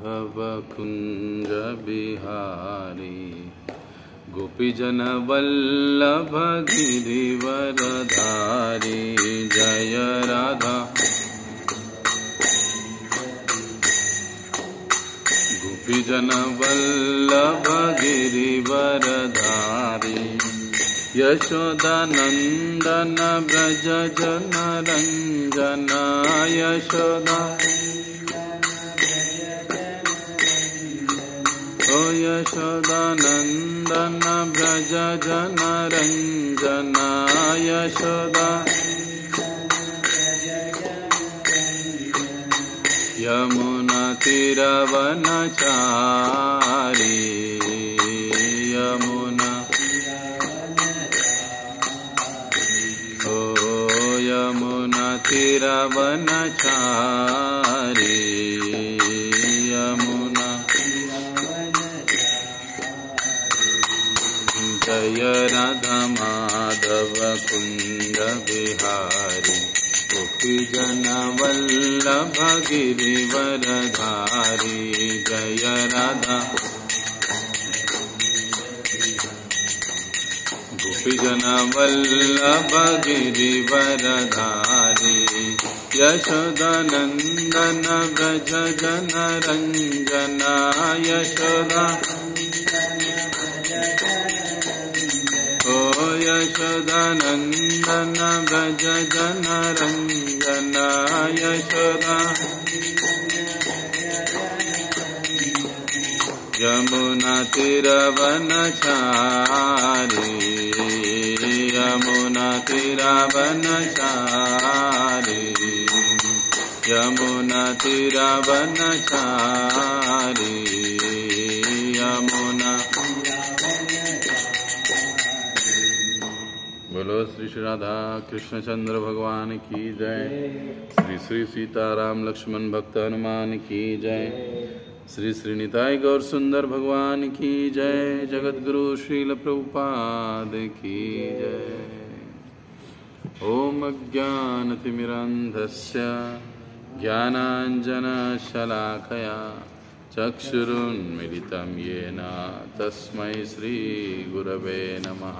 भव कुंज बिहारी गोपीजन वल्लभ गिरिवरधारी जय राधा गोपीजन वल्लभ गिरिवरधारी यशोदानंदन व्रज जन रंजन यशोदा ओ यशोदानंदन व्रज जन रंजन यशोदा यमुना तीरवनचारी यमुना ओ यमुना तीरवनचारी यमुना जय राधा माधव कुंज बिहारी गोपीजन वल्लभ गिरिवरधारी जय राधा गोपीजन वल्लभ गिरिवरधारी यशोदानंदन व्रज जन रंजन यशोदा ओ यशोदानंदन व्रज जन रंजन यशोदा यमुना तीरवनचारी यमुना तीरवनचारी यमुना तीरवनचारी यमुना। बोलो श्री श्री राधा कृष्णचंद्र भगवान की जय। श्री श्री सीताराम लक्ष्मण भक्त हनुमान की जय। श्री श्री निताई गौर सुंदर भगवान की जय। जगत गुरु श्रील प्रभुपाद की जय। ओम अज्ञानतिमिरन्धस्य ज्ञानाञ्जनशलाकया चक्षुरुन्मिलितं येन तस्मै श्रीगुरवे नमः।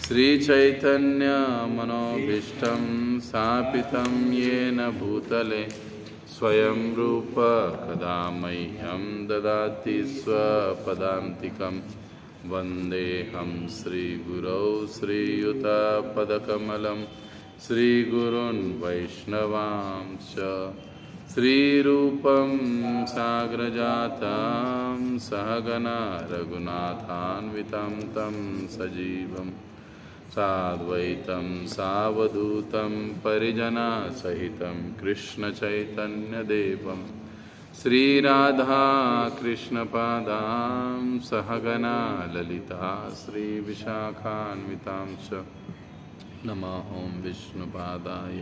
श्रीचैतन्य मनोभीष्टं स्थापितं येन भूतले स्वयं रूप कदा मह्यं ददाति स्वपदान्तिकं वन्देऽहं श्रीगुरौ श्रीयुतपदकमलं श्रीगुरून् वैष्णवांश्च श्रीरूपं साग्रजातं सहगना रघुनाथान्वितं तं सजीवं साद्वैतं सावधूतं परिजनसहितं कृष्णचैतन्यदेवं श्रीराधा कृष्णपादां सहगना ललिता श्रीविशाखान्वितां च नमः। ॐ विष्णुपादाय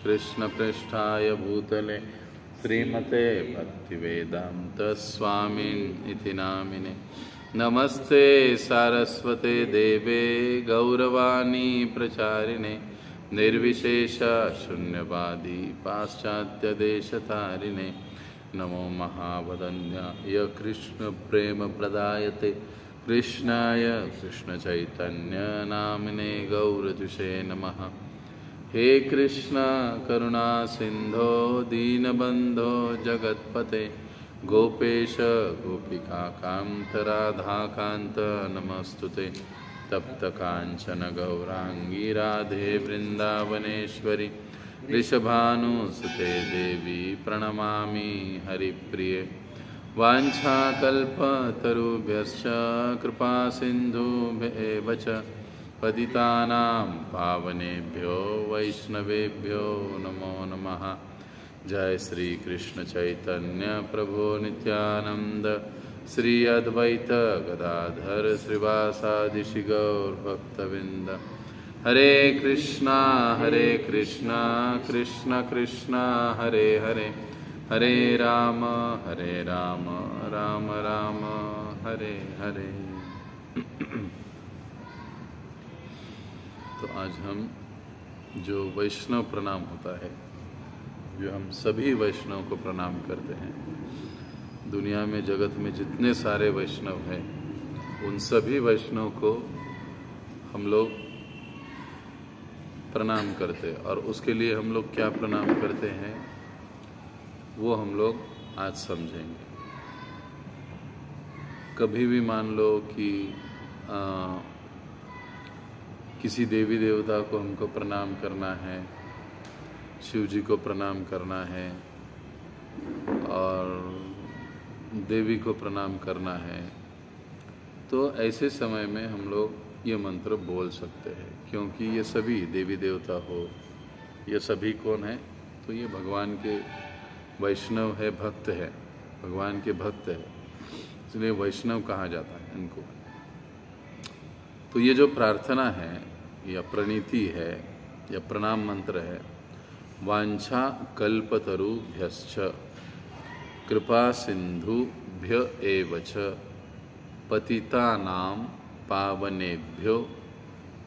कृष्णप्रेष्ठाय भूतले श्रीमते भक्तिवेदान्त स्वामिन् इति नामिने नमस्ते सारस्वते देवे गौरवाणी प्रचारिणे निर्विशेष शून्यवादी पाश्चात्य देशतारिणे नमो महावदन्याय कृष्ण प्रेम प्रदायते कृष्णाय कृष्ण चैतन्य नामिने गौरजुषे नमः। हे कृष्ण करुणा सिंधो दीनबंधो जगत्पते गोपेश गोपिकान्त राधाकान्त नमस्तुते। तप्त कांचन गौरांगी राधे वृंदावनेश्वरी वृषभानुसुते देवी प्रणमामि हरिप्रिये। वाञ्छाकल्पतरुभ्यश्च कृपा सिन्धुभ्येव च पतितानां पावनेभ्यो वैष्णवेभ्यो नमो नमः। जय श्री कृष्ण चैतन्य प्रभु नित्यानंद श्री अद्वैत गदाधर श्रीवासादि गौर भक्तविंद। हरे कृष्णा कृष्ण कृष्ण हरे हरे हरे राम राम राम हरे हरे। तो आज हम जो वैष्णव प्रणाम होता है, जो हम सभी वैष्णव को प्रणाम करते हैं, दुनिया में जगत में जितने सारे वैष्णव हैं उन सभी वैष्णव को हम लोग प्रणाम करते हैं। और उसके लिए हम लोग क्या प्रणाम करते हैं वो हम लोग आज समझेंगे। कभी भी मान लो कि किसी देवी देवता को हमको प्रणाम करना है, शिव जी को प्रणाम करना है और देवी को प्रणाम करना है, तो ऐसे समय में हम लोग ये मंत्र बोल सकते हैं, क्योंकि ये सभी देवी देवता हो, ये सभी कौन है, तो ये भगवान के वैष्णव है, भक्त है, भगवान के भक्त है, इसलिए वैष्णव कहा जाता है इनको। तो ये जो प्रार्थना है या प्रणीति है या प्रणाम मंत्र है, वांछा कल्पतरुभ्यश्च कृपा सिंधुभ्य एव च पतितानां पावनेभ्यो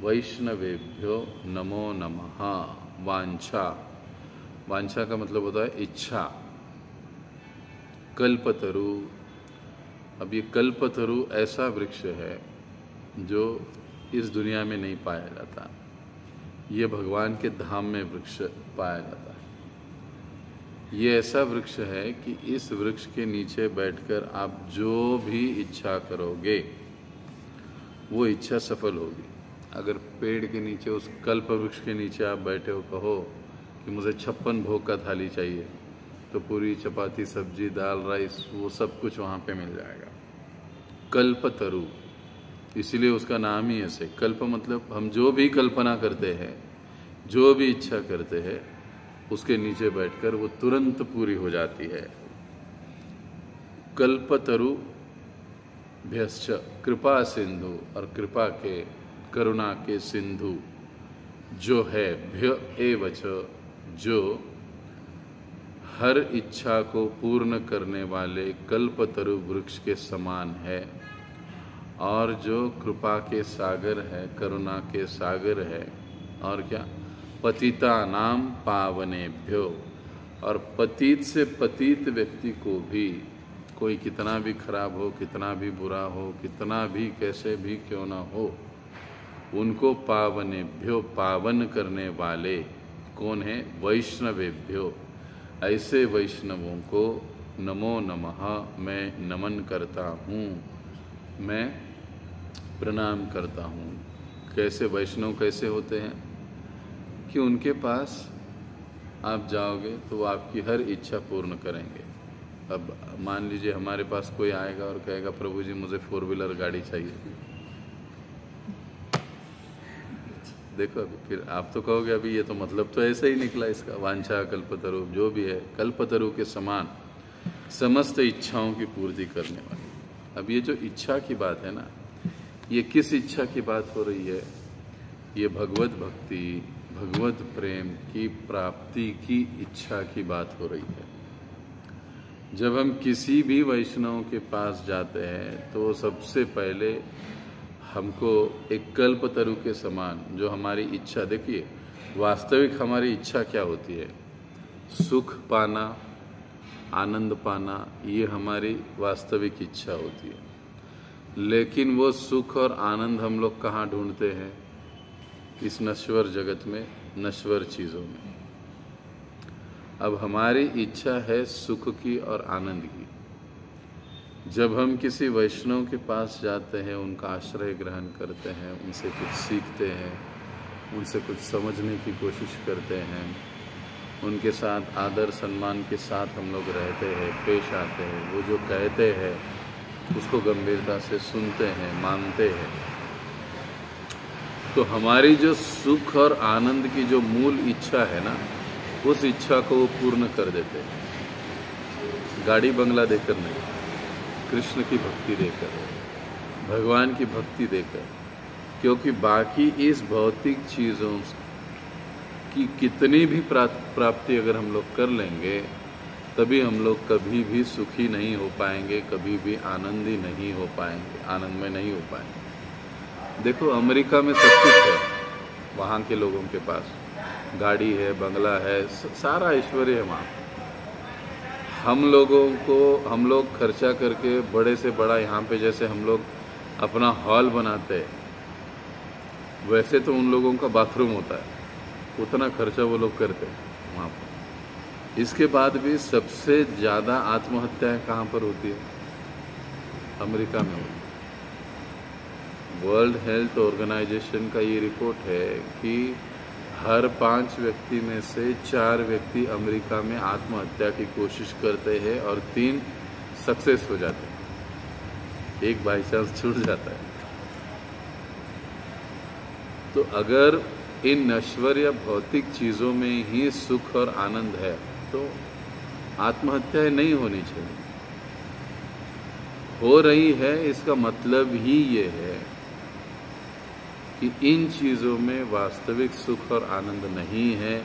वैष्णवेभ्यो नमो नमः। वांछा, वांछा का मतलब होता है इच्छा। कल्पतरु, अब ये कल्पतरु ऐसा वृक्ष है जो इस दुनिया में नहीं पाया जाता, ये भगवान के धाम में वृक्ष पाया जाता है। ये ऐसा वृक्ष है कि इस वृक्ष के नीचे बैठकर आप जो भी इच्छा करोगे वो इच्छा सफल होगी। अगर पेड़ के नीचे, उस कल्प वृक्ष के नीचे आप बैठे हो, कहो कि मुझे 56 भोग का थाली चाहिए, तो पूरी चपाती, सब्जी, दाल, राइस, वो सब कुछ वहाँ पे मिल जाएगा। कल्पतरु, इसीलिए उसका नाम ही ऐसे। कल्प मतलब हम जो भी कल्पना करते हैं, जो भी इच्छा करते हैं, उसके नीचे बैठकर वो तुरंत पूरी हो जाती है। कल्पतरु भ्यश्च, कृपा सिंधु, और कृपा के, करुणा के सिंधु जो है, भ्य एव च, जो हर इच्छा को पूर्ण करने वाले कल्पतरु वृक्ष के समान है, और जो कृपा के सागर है, करुणा के सागर है, और क्या, पतिता नाम पावनेभ्यो, और पतित से पतित व्यक्ति को भी, कोई कितना भी खराब हो, कितना भी बुरा हो, कितना भी कैसे भी क्यों ना हो, उनको पावनेभ्यो, पावन करने वाले कौन है, वैष्णवेभ्यो, ऐसे वैष्णवों को नमो नमः, मैं नमन करता हूँ, मैं प्रणाम करता हूँ। कैसे वैष्णव कैसे होते हैं कि उनके पास आप जाओगे तो वो आपकी हर इच्छा पूर्ण करेंगे। अब मान लीजिए हमारे पास कोई आएगा और कहेगा प्रभु जी मुझे 4 व्हीलर गाड़ी चाहिए, देखो अभी फिर आप तो कहोगे अभी ये तो मतलब तो ऐसा ही निकला इसका, वांछा कल्पतरु, जो भी है कल्पतरु के समान समस्त इच्छाओं की पूर्ति करने वाली। अब ये जो इच्छा की बात है ना, ये किस इच्छा की बात हो रही है, ये भगवत भक्ति, भगवत प्रेम की प्राप्ति की इच्छा की बात हो रही है। जब हम किसी भी वैष्णव के पास जाते हैं तो सबसे पहले हमको एक कल्पतरु के समान जो हमारी इच्छा, देखिए वास्तविक हमारी इच्छा क्या होती है, सुख पाना, आनंद पाना, ये हमारी वास्तविक इच्छा होती है। लेकिन वो सुख और आनंद हम लोग कहाँ ढूंढते हैं, इस नश्वर जगत में, नश्वर चीज़ों में। अब हमारी इच्छा है सुख की और आनंद की। जब हम किसी वैष्णव के पास जाते हैं, उनका आश्रय ग्रहण करते हैं, उनसे कुछ सीखते हैं, उनसे कुछ समझने की कोशिश करते हैं, उनके साथ आदर सम्मान के साथ हम लोग रहते हैं, पेश आते हैं, वो जो कहते हैं उसको गंभीरता से सुनते हैं, मानते हैं, तो हमारी जो सुख और आनंद की जो मूल इच्छा है ना, उस इच्छा को वो पूर्ण कर देते हैं। गाड़ी बंगला देकर नहीं, कृष्ण की भक्ति देकर, भगवान की भक्ति देकर। क्योंकि बाकी इस भौतिक चीज़ों की कितनी भी प्राप्ति अगर हम लोग कर लेंगे, तभी हम लोग कभी भी सुखी नहीं हो पाएंगे, कभी भी आनंदी नहीं हो पाएंगे, आनंद में नहीं हो पाएंगे। देखो अमेरिका में सब कुछ है, वहाँ के लोगों के पास गाड़ी है, बंगला है, सारा ऐश्वर्य है वहाँ। हम लोग खर्चा करके बड़े से बड़ा यहाँ पे जैसे हम लोग अपना हॉल बनाते हैं, वैसे तो उन लोगों का बाथरूम होता है, उतना खर्चा वो लोग करते हैं वहाँ पर। इसके बाद भी सबसे ज़्यादा आत्महत्याएं कहाँ पर होती है? अमेरिका में होती है। वर्ल्ड हेल्थ ऑर्गेनाइजेशन का ये रिपोर्ट है कि हर 5 व्यक्ति में से 4 व्यक्ति अमेरिका में आत्महत्या की कोशिश करते हैं और 3 सक्सेस हो जाते हैं, एक बाई चांस छूट जाता है। तो अगर इन नश्वर या भौतिक चीज़ों में ही सुख और आनंद है तो आत्महत्याएं नहीं होनी चाहिए। हो रही है, इसका मतलब ही ये है कि इन चीज़ों में वास्तविक सुख और आनंद नहीं है।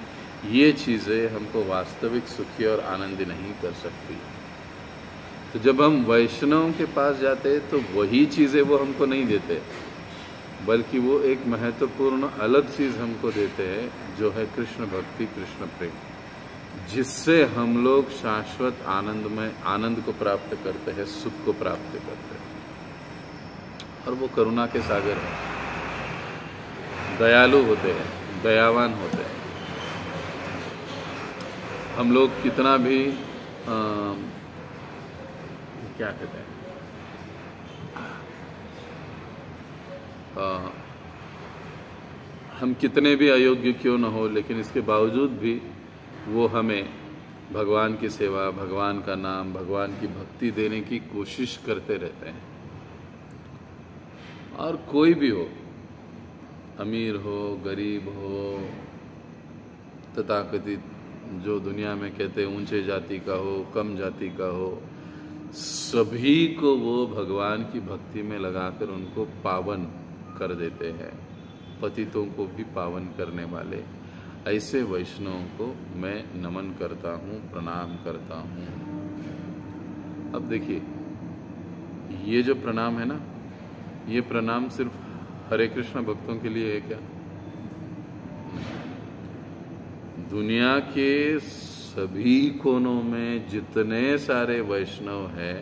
ये चीज़ें हमको वास्तविक सुखी और आनंदी नहीं कर सकती। तो जब हम वैष्णव के पास जाते तो वही चीज़ें वो हमको नहीं देते, बल्कि वो एक महत्वपूर्ण अलग चीज़ हमको देते हैं, जो है कृष्ण भक्ति, कृष्ण प्रेम, जिससे हम लोग शाश्वत आनंद को प्राप्त करते हैं, सुख को प्राप्त करते हैं। और वो करुणा के सागर है, दयालु होते हैं, दयावान होते हैं। हम लोग कितना भी क्या कहते हैं, हम कितने भी अयोग्य क्यों न हो, लेकिन इसके बावजूद भी वो हमें भगवान की सेवा, भगवान का नाम, भगवान की भक्ति देने की कोशिश करते रहते हैं। और कोई भी हो, अमीर हो, गरीब हो, तथाकथित जो दुनिया में कहते हैं ऊंचे जाति का हो, कम जाति का हो, सभी को वो भगवान की भक्ति में लगाकर उनको पावन कर देते हैं। पतितों को भी पावन करने वाले ऐसे वैष्णवों को मैं नमन करता हूँ, प्रणाम करता हूँ। अब देखिए, ये जो प्रणाम है ना, ये प्रणाम सिर्फ हरे कृष्ण भक्तों के लिए है क्या? दुनिया के सभी कोनों में जितने सारे वैष्णव हैं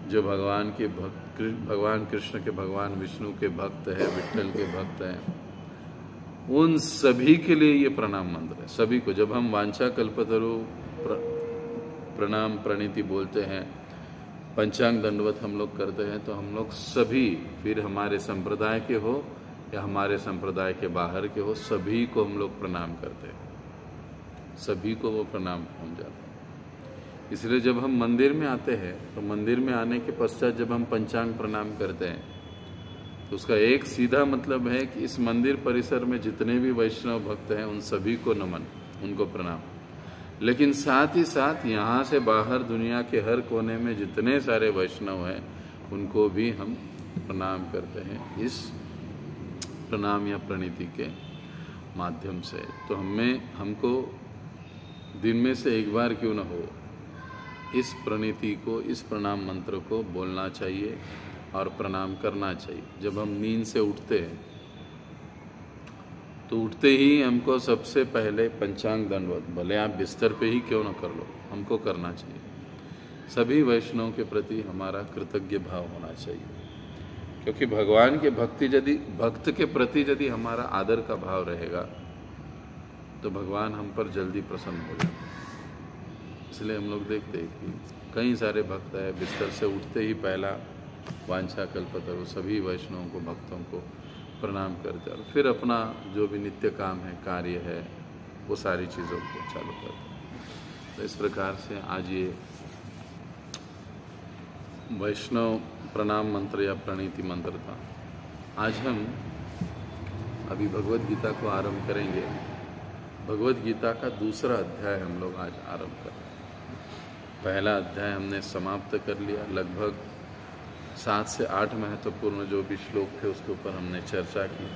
जो भगवान कृष्ण के, भगवान विष्णु के भक्त हैं, विट्ठल के भक्त हैं, उन सभी के लिए ये प्रणाम मंत्र है। सभी को, जब हम वांछा कल्पतरु प्रणाम प्रणीति बोलते हैं, पंचांग दंडवत हम लोग करते हैं, तो हम लोग सभी, फिर हमारे संप्रदाय के हो या हमारे संप्रदाय के बाहर के हो, सभी को हम लोग प्रणाम करते हैं, सभी को वो प्रणाम पहुंच जाता है। इसलिए जब हम मंदिर में आते हैं तो मंदिर में आने के पश्चात जब हम पंचांग प्रणाम करते हैं तो उसका एक सीधा मतलब है कि इस मंदिर परिसर में जितने भी वैष्णव भक्त हैं उन सभी को नमन, उनको प्रणाम। लेकिन साथ ही साथ यहाँ से बाहर दुनिया के हर कोने में जितने सारे वैष्णव हैं उनको भी हम प्रणाम करते हैं इस प्रणाम या प्रणीति के माध्यम से। तो हमको दिन में से एक बार क्यों न हो इस प्रणीति को, इस प्रणाम मंत्र को बोलना चाहिए और प्रणाम करना चाहिए। जब हम नींद से उठते हैं तो उठते ही हमको सबसे पहले पंचांग दंडवत, भले आप बिस्तर पे ही क्यों न कर लो, हमको करना चाहिए। सभी वैष्णव के प्रति हमारा कृतज्ञ भाव होना चाहिए, क्योंकि भगवान के भक्त के प्रति यदि हमारा आदर का भाव रहेगा तो भगवान हम पर जल्दी प्रसन्न हो जाते हैं। इसलिए हम लोग देखते हैं कि कई सारे भक्त हैं, बिस्तर से उठते ही पहला वांछा कल्पतरु सभी वैष्णवों को, भक्तों को प्रणाम करते हैं और फिर अपना जो भी नित्य काम है, कार्य है, वो सारी चीज़ों को चालू करते हैं। तो इस प्रकार से आज ये वैष्णव प्रणाम मंत्र या प्रणीति मंत्र था। आज हम अभी भगवद गीता को आरंभ करेंगे। भगवद गीता का दूसरा अध्याय हम लोग आज आरंभ करें। पहला अध्याय हमने समाप्त कर लिया। लगभग 7 से 8 महत्वपूर्ण जो भी श्लोक थे उसके ऊपर हमने चर्चा की।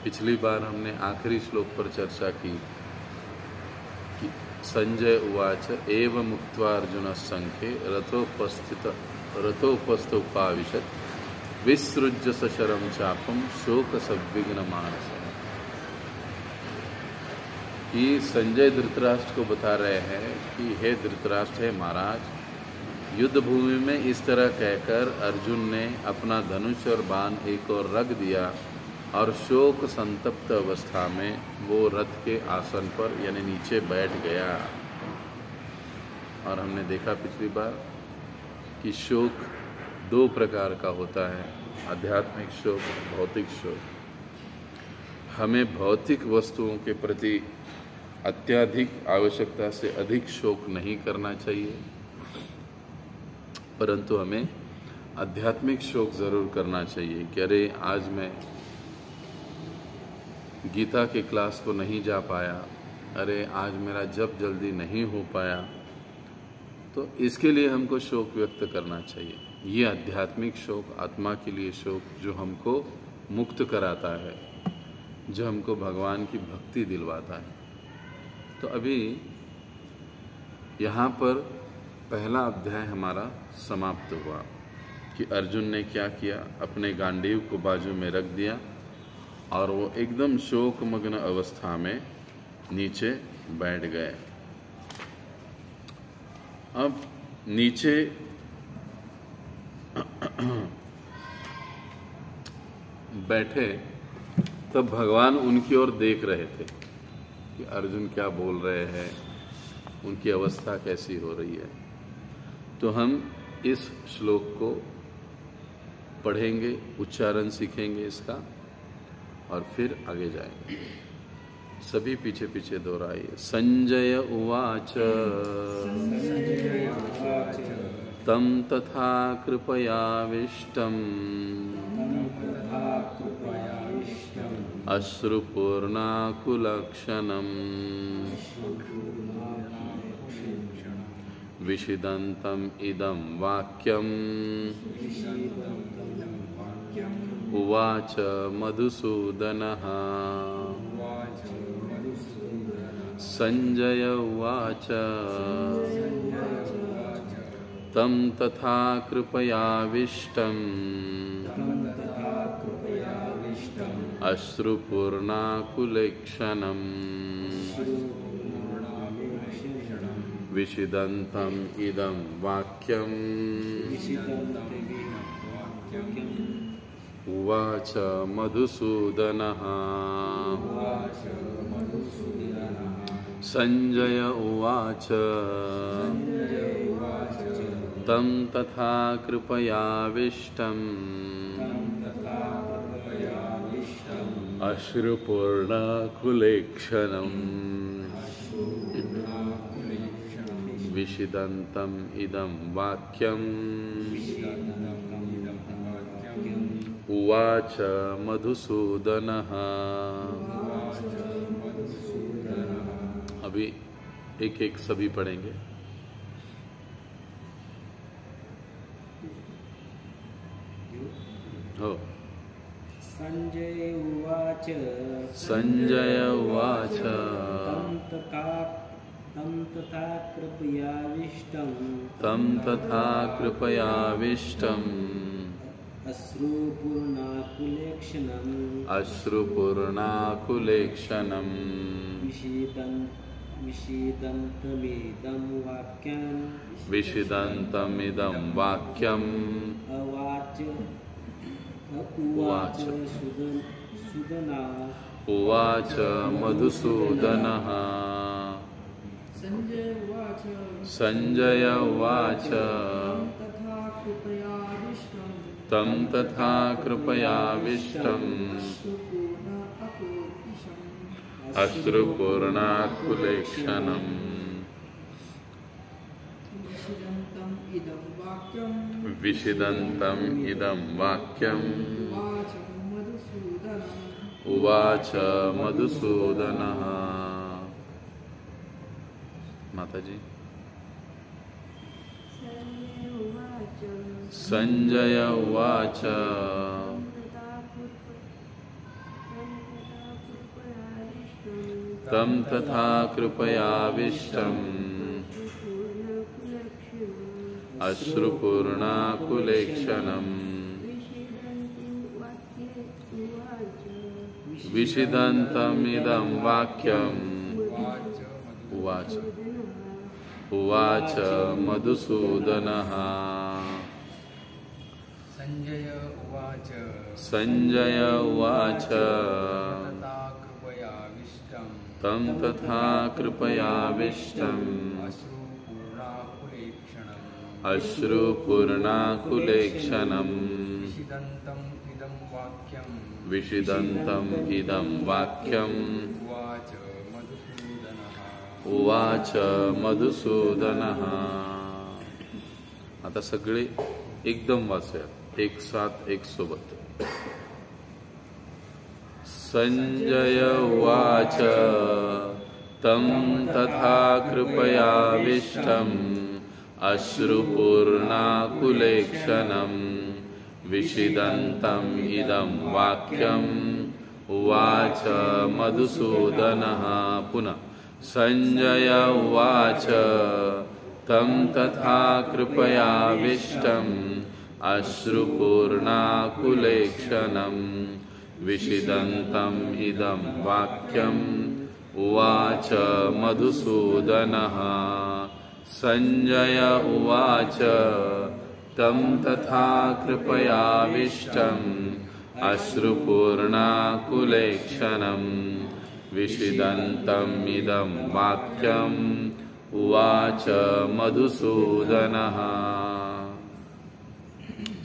पिछली बार हमने आखिरी श्लोक पर चर्चा की कि संजय उवाच एव मुक्त्वा अर्जुन संख्ये रथोपस्थोपाविशत् विसृज्य सशरम चापम शोक संविघ्न मानस। कि संजय धृतराष्ट्र को बता रहे हैं कि हे धृतराष्ट्र, है महाराज, युद्ध भूमि में इस तरह कहकर अर्जुन ने अपना धनुष और बाण एक और रख दिया और शोक संतप्त अवस्था में वो रथ के आसन पर यानी नीचे बैठ गया। और हमने देखा पिछली बार कि शोक दो प्रकार का होता है, आध्यात्मिक शोक, भौतिक शोक। हमें भौतिक वस्तुओं के प्रति अत्यधिक आवश्यकता से अधिक शोक नहीं करना चाहिए, परंतु हमें आध्यात्मिक शोक ज़रूर करना चाहिए कि अरे आज मैं गीता के क्लास को नहीं जा पाया, अरे आज मेरा जप जल्दी नहीं हो पाया, तो इसके लिए हमको शोक व्यक्त करना चाहिए। ये आध्यात्मिक शोक, आत्मा के लिए शोक, जो हमको मुक्त कराता है, जो हमको भगवान की भक्ति दिलवाता है। तो अभी यहाँ पर पहला अध्याय हमारा समाप्त हुआ कि अर्जुन ने क्या किया, अपने गांडीव को बाजू में रख दिया और वो एकदम शोकमग्न अवस्था में नीचे बैठ गए। अब नीचे बैठे तब भगवान उनकी ओर देख रहे थे कि अर्जुन क्या बोल रहे हैं, उनकी अवस्था कैसी हो रही है। तो हम इस श्लोक को पढ़ेंगे, उच्चारण सीखेंगे इसका और फिर आगे जाएंगे। सभी पीछे पीछे दोहराइए। संजय उवाच तम तथा कृपयाविष्टम् अश्रुपूर्णाकुलक्षणम् विषिदन्तम् इदं वाक्यम् उवाच मधुसूदनः। संजय उवाच तं तथा कृपयाविष्टम् अश्रुपूर्णाकुलेक्षणम् विषिदन्तम् इदं वाक्यम् उवाच मधुसूदनः। संजय उवाच तं तथा कृपयाविष्टम् अश्रुपूर्णाकुलेक्षणम् विषिदन्तम् इदं वाक्यम् उवाच मधुसूदनः। अभी एक एक सभी पढ़ेंगे। हो। संजय उवाच संजय उवाच तं तथा कृपयाविष्टम् अश्रुपूर्णाकुलेक्षणम् विषिदन्तमिदं वाक्यम् उवाच मधुसूदनः। संजय उवाच तं तथा कृपयाविष्टम् अश्रुपूर्णाकुलेक्षणम् विषिदन्तम् इदं वाक्यम् उवाच मधुसूदनः। माताजी। संजय उवाच तं तथा कृपयाविष्टम् अश्रुपूर्णाकुलेक्षणम् विषिदन्तमिदं वाक्यम् उवाच उवाच मधुसूदनः संजय उवाच संजय उवाच तथा कृपयाविष्टं तं तथा कृपयाविष्टम् अश्रुपूर्णाकुलेक्षणम् विषिदन्तम् इदं वाक्यम् उवाच मधुसूदनः. आता सगळे एकदम वाचूया, एक साथ एक सोबत. संजय उवाच तं तथा कृपयाविष्टम् अश्रुपूर्णाकुलेक्षणम् विषिदन्तम् इदं वाक्यम् उवाच मधुसूदनः. पुनः संजय उवाच तं तथा कृपयाविष्टम् अश्रुपूर्णाकुलेक्षणम् विषिदन्तम् इदं वाक्यम् उवाच मधुसूदनः. संजय उवाच तं तथा कृपयाविष्टम् अश्रुपूर्णाकुलेक्षणम् विषिदन्तम् इदं वाक्यम् उवाच मधुसूदनः.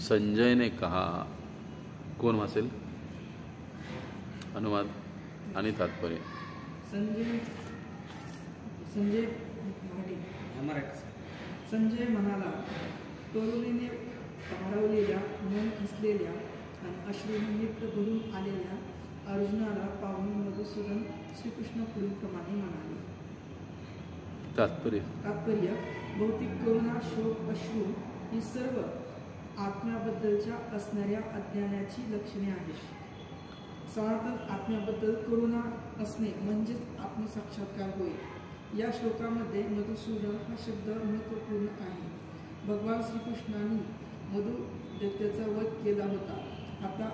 संजय ने कहा, कोण वाचेल अनुवाद आणि तात्पर्य? संजय म्हणाला, तरुणीने भारावलेल्या, मन खचलेल्या आणि अश्रूने नेत्र भरून आलेल्या अर्जुनाला पाहून मधुसूदन श्रीकृष्ण पुढील प्रमाणे म्हणाले. तात्पर्य भौतिक करुणा, शोक, अश्रू ही सर्व आत्म्याबद्दलच्या असणाऱ्या अज्ञानाची लक्षणे आहेत. सनातन आत्म्याबद्दल करुणा असणे म्हणजेच आत्मसाक्षात्कार होय. या श्लोकामध्ये मधुसूदन हा शब्द महत्त्वपूर्ण आहे. भगवान श्रीकृष्णांनी मधु दैत्याचा वध केला होता. आता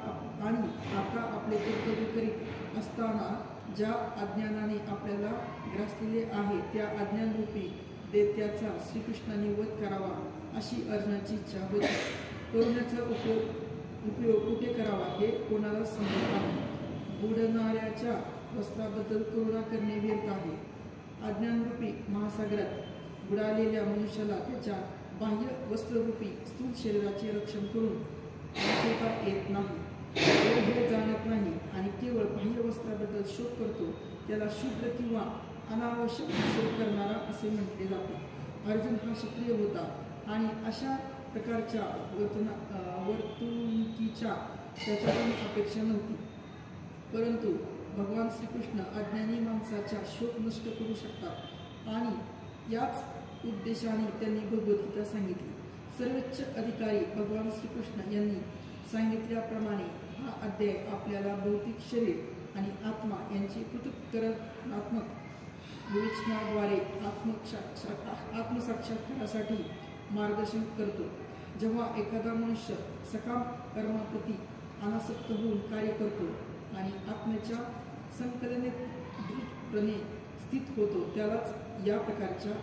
आपले कर्तव्य करीत असताना ज्या अज्ञानाने आपल्याला ग्रासलेले आहे त्या अज्ञानरूपी दैत्याचा श्रीकृष्णांनी वध करावा अशी अर्जुनाची इच्छा होती. करुण्याचा उपयोग कुठे करावा हे कोणाला समजत नाही. बुडणाऱ्याच्या वस्त्राबद्दल करुणा करणे व्यर्थ आहे. अज्ञानरूपी महासागरात बुडालेल्या मनुष्याला त्याच्या बाह्य वस्त्ररूपी स्थूल शरीराचे रक्षण करून वाचवता येत नाही. हे जाणत नाही आणि केवळ बाह्य वस्त्राबद्दल शोक करतो त्याला शूद्र किंवा अनावश्यक शोक करणारा असे म्हटले जाते. अर्जुन हा क्षत्रिय होता आणि अशा प्रकारच्या वर्तणुकीच्या त्याच्याकडून अपेक्षा नव्हती. परंतु भगवान श्रीकृष्ण अज्ञानी माणसाचा शोक नष्ट करू शकतात आणि याच उद्देशाने त्यांनी भगवद्गीता सांगितली. सर्वोच्च अधिकारी भगवान श्रीकृष्ण यांनी सांगितल्याप्रमाणे हा अध्याय आपल्याला भौतिक शरीर आणि आत्मा यांची पृथक्करणात्मक विवेचनाद्वारे आत्मसाक्षात्कारासाठी मार्गदर्शन करतो. जेव्हा एखादा मनुष्य सकाम कर्माप्रती अनासक्त होऊन कार्य करतो आणि आत्म्याच्या संकलनेत दृढपणे स्थित होतो त्यालाच या प्रकारच्या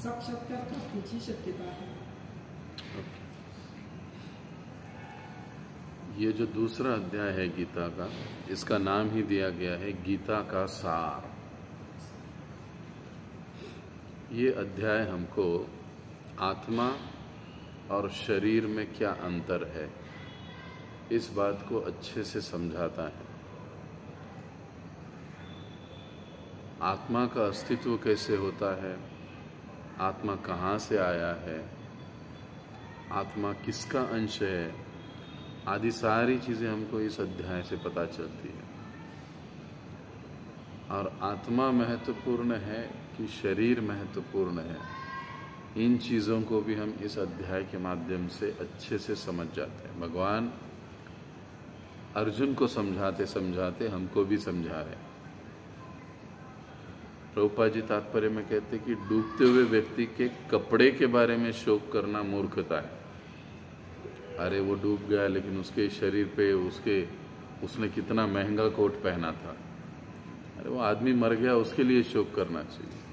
साक्षात्कार प्राप्तीची शक्यता है। ये जो दूसरा अध्याय है गीता का, इसका नाम ही दिया गया है गीता का सार। ये अध्याय हमको आत्मा और शरीर में क्या अंतर है इस बात को अच्छे से समझाता है। आत्मा का अस्तित्व कैसे होता है, आत्मा कहाँ से आया है, आत्मा किसका अंश है, आदि सारी चीज़ें हमको इस अध्याय से पता चलती है। और आत्मा महत्वपूर्ण है कि शरीर महत्वपूर्ण है, इन चीज़ों को भी हम इस अध्याय के माध्यम से अच्छे से समझ जाते हैं। भगवान अर्जुन को समझाते समझाते हमको भी समझा रहे। प्रभुपाद जी तात्पर्य में कहते कि डूबते हुए व्यक्ति के कपड़े के बारे में शोक करना मूर्खता है। अरे वो डूब गया, लेकिन उसके शरीर पे उसने कितना महंगा कोट पहना था, अरे वो आदमी मर गया, उसके लिए शोक करना चाहिए।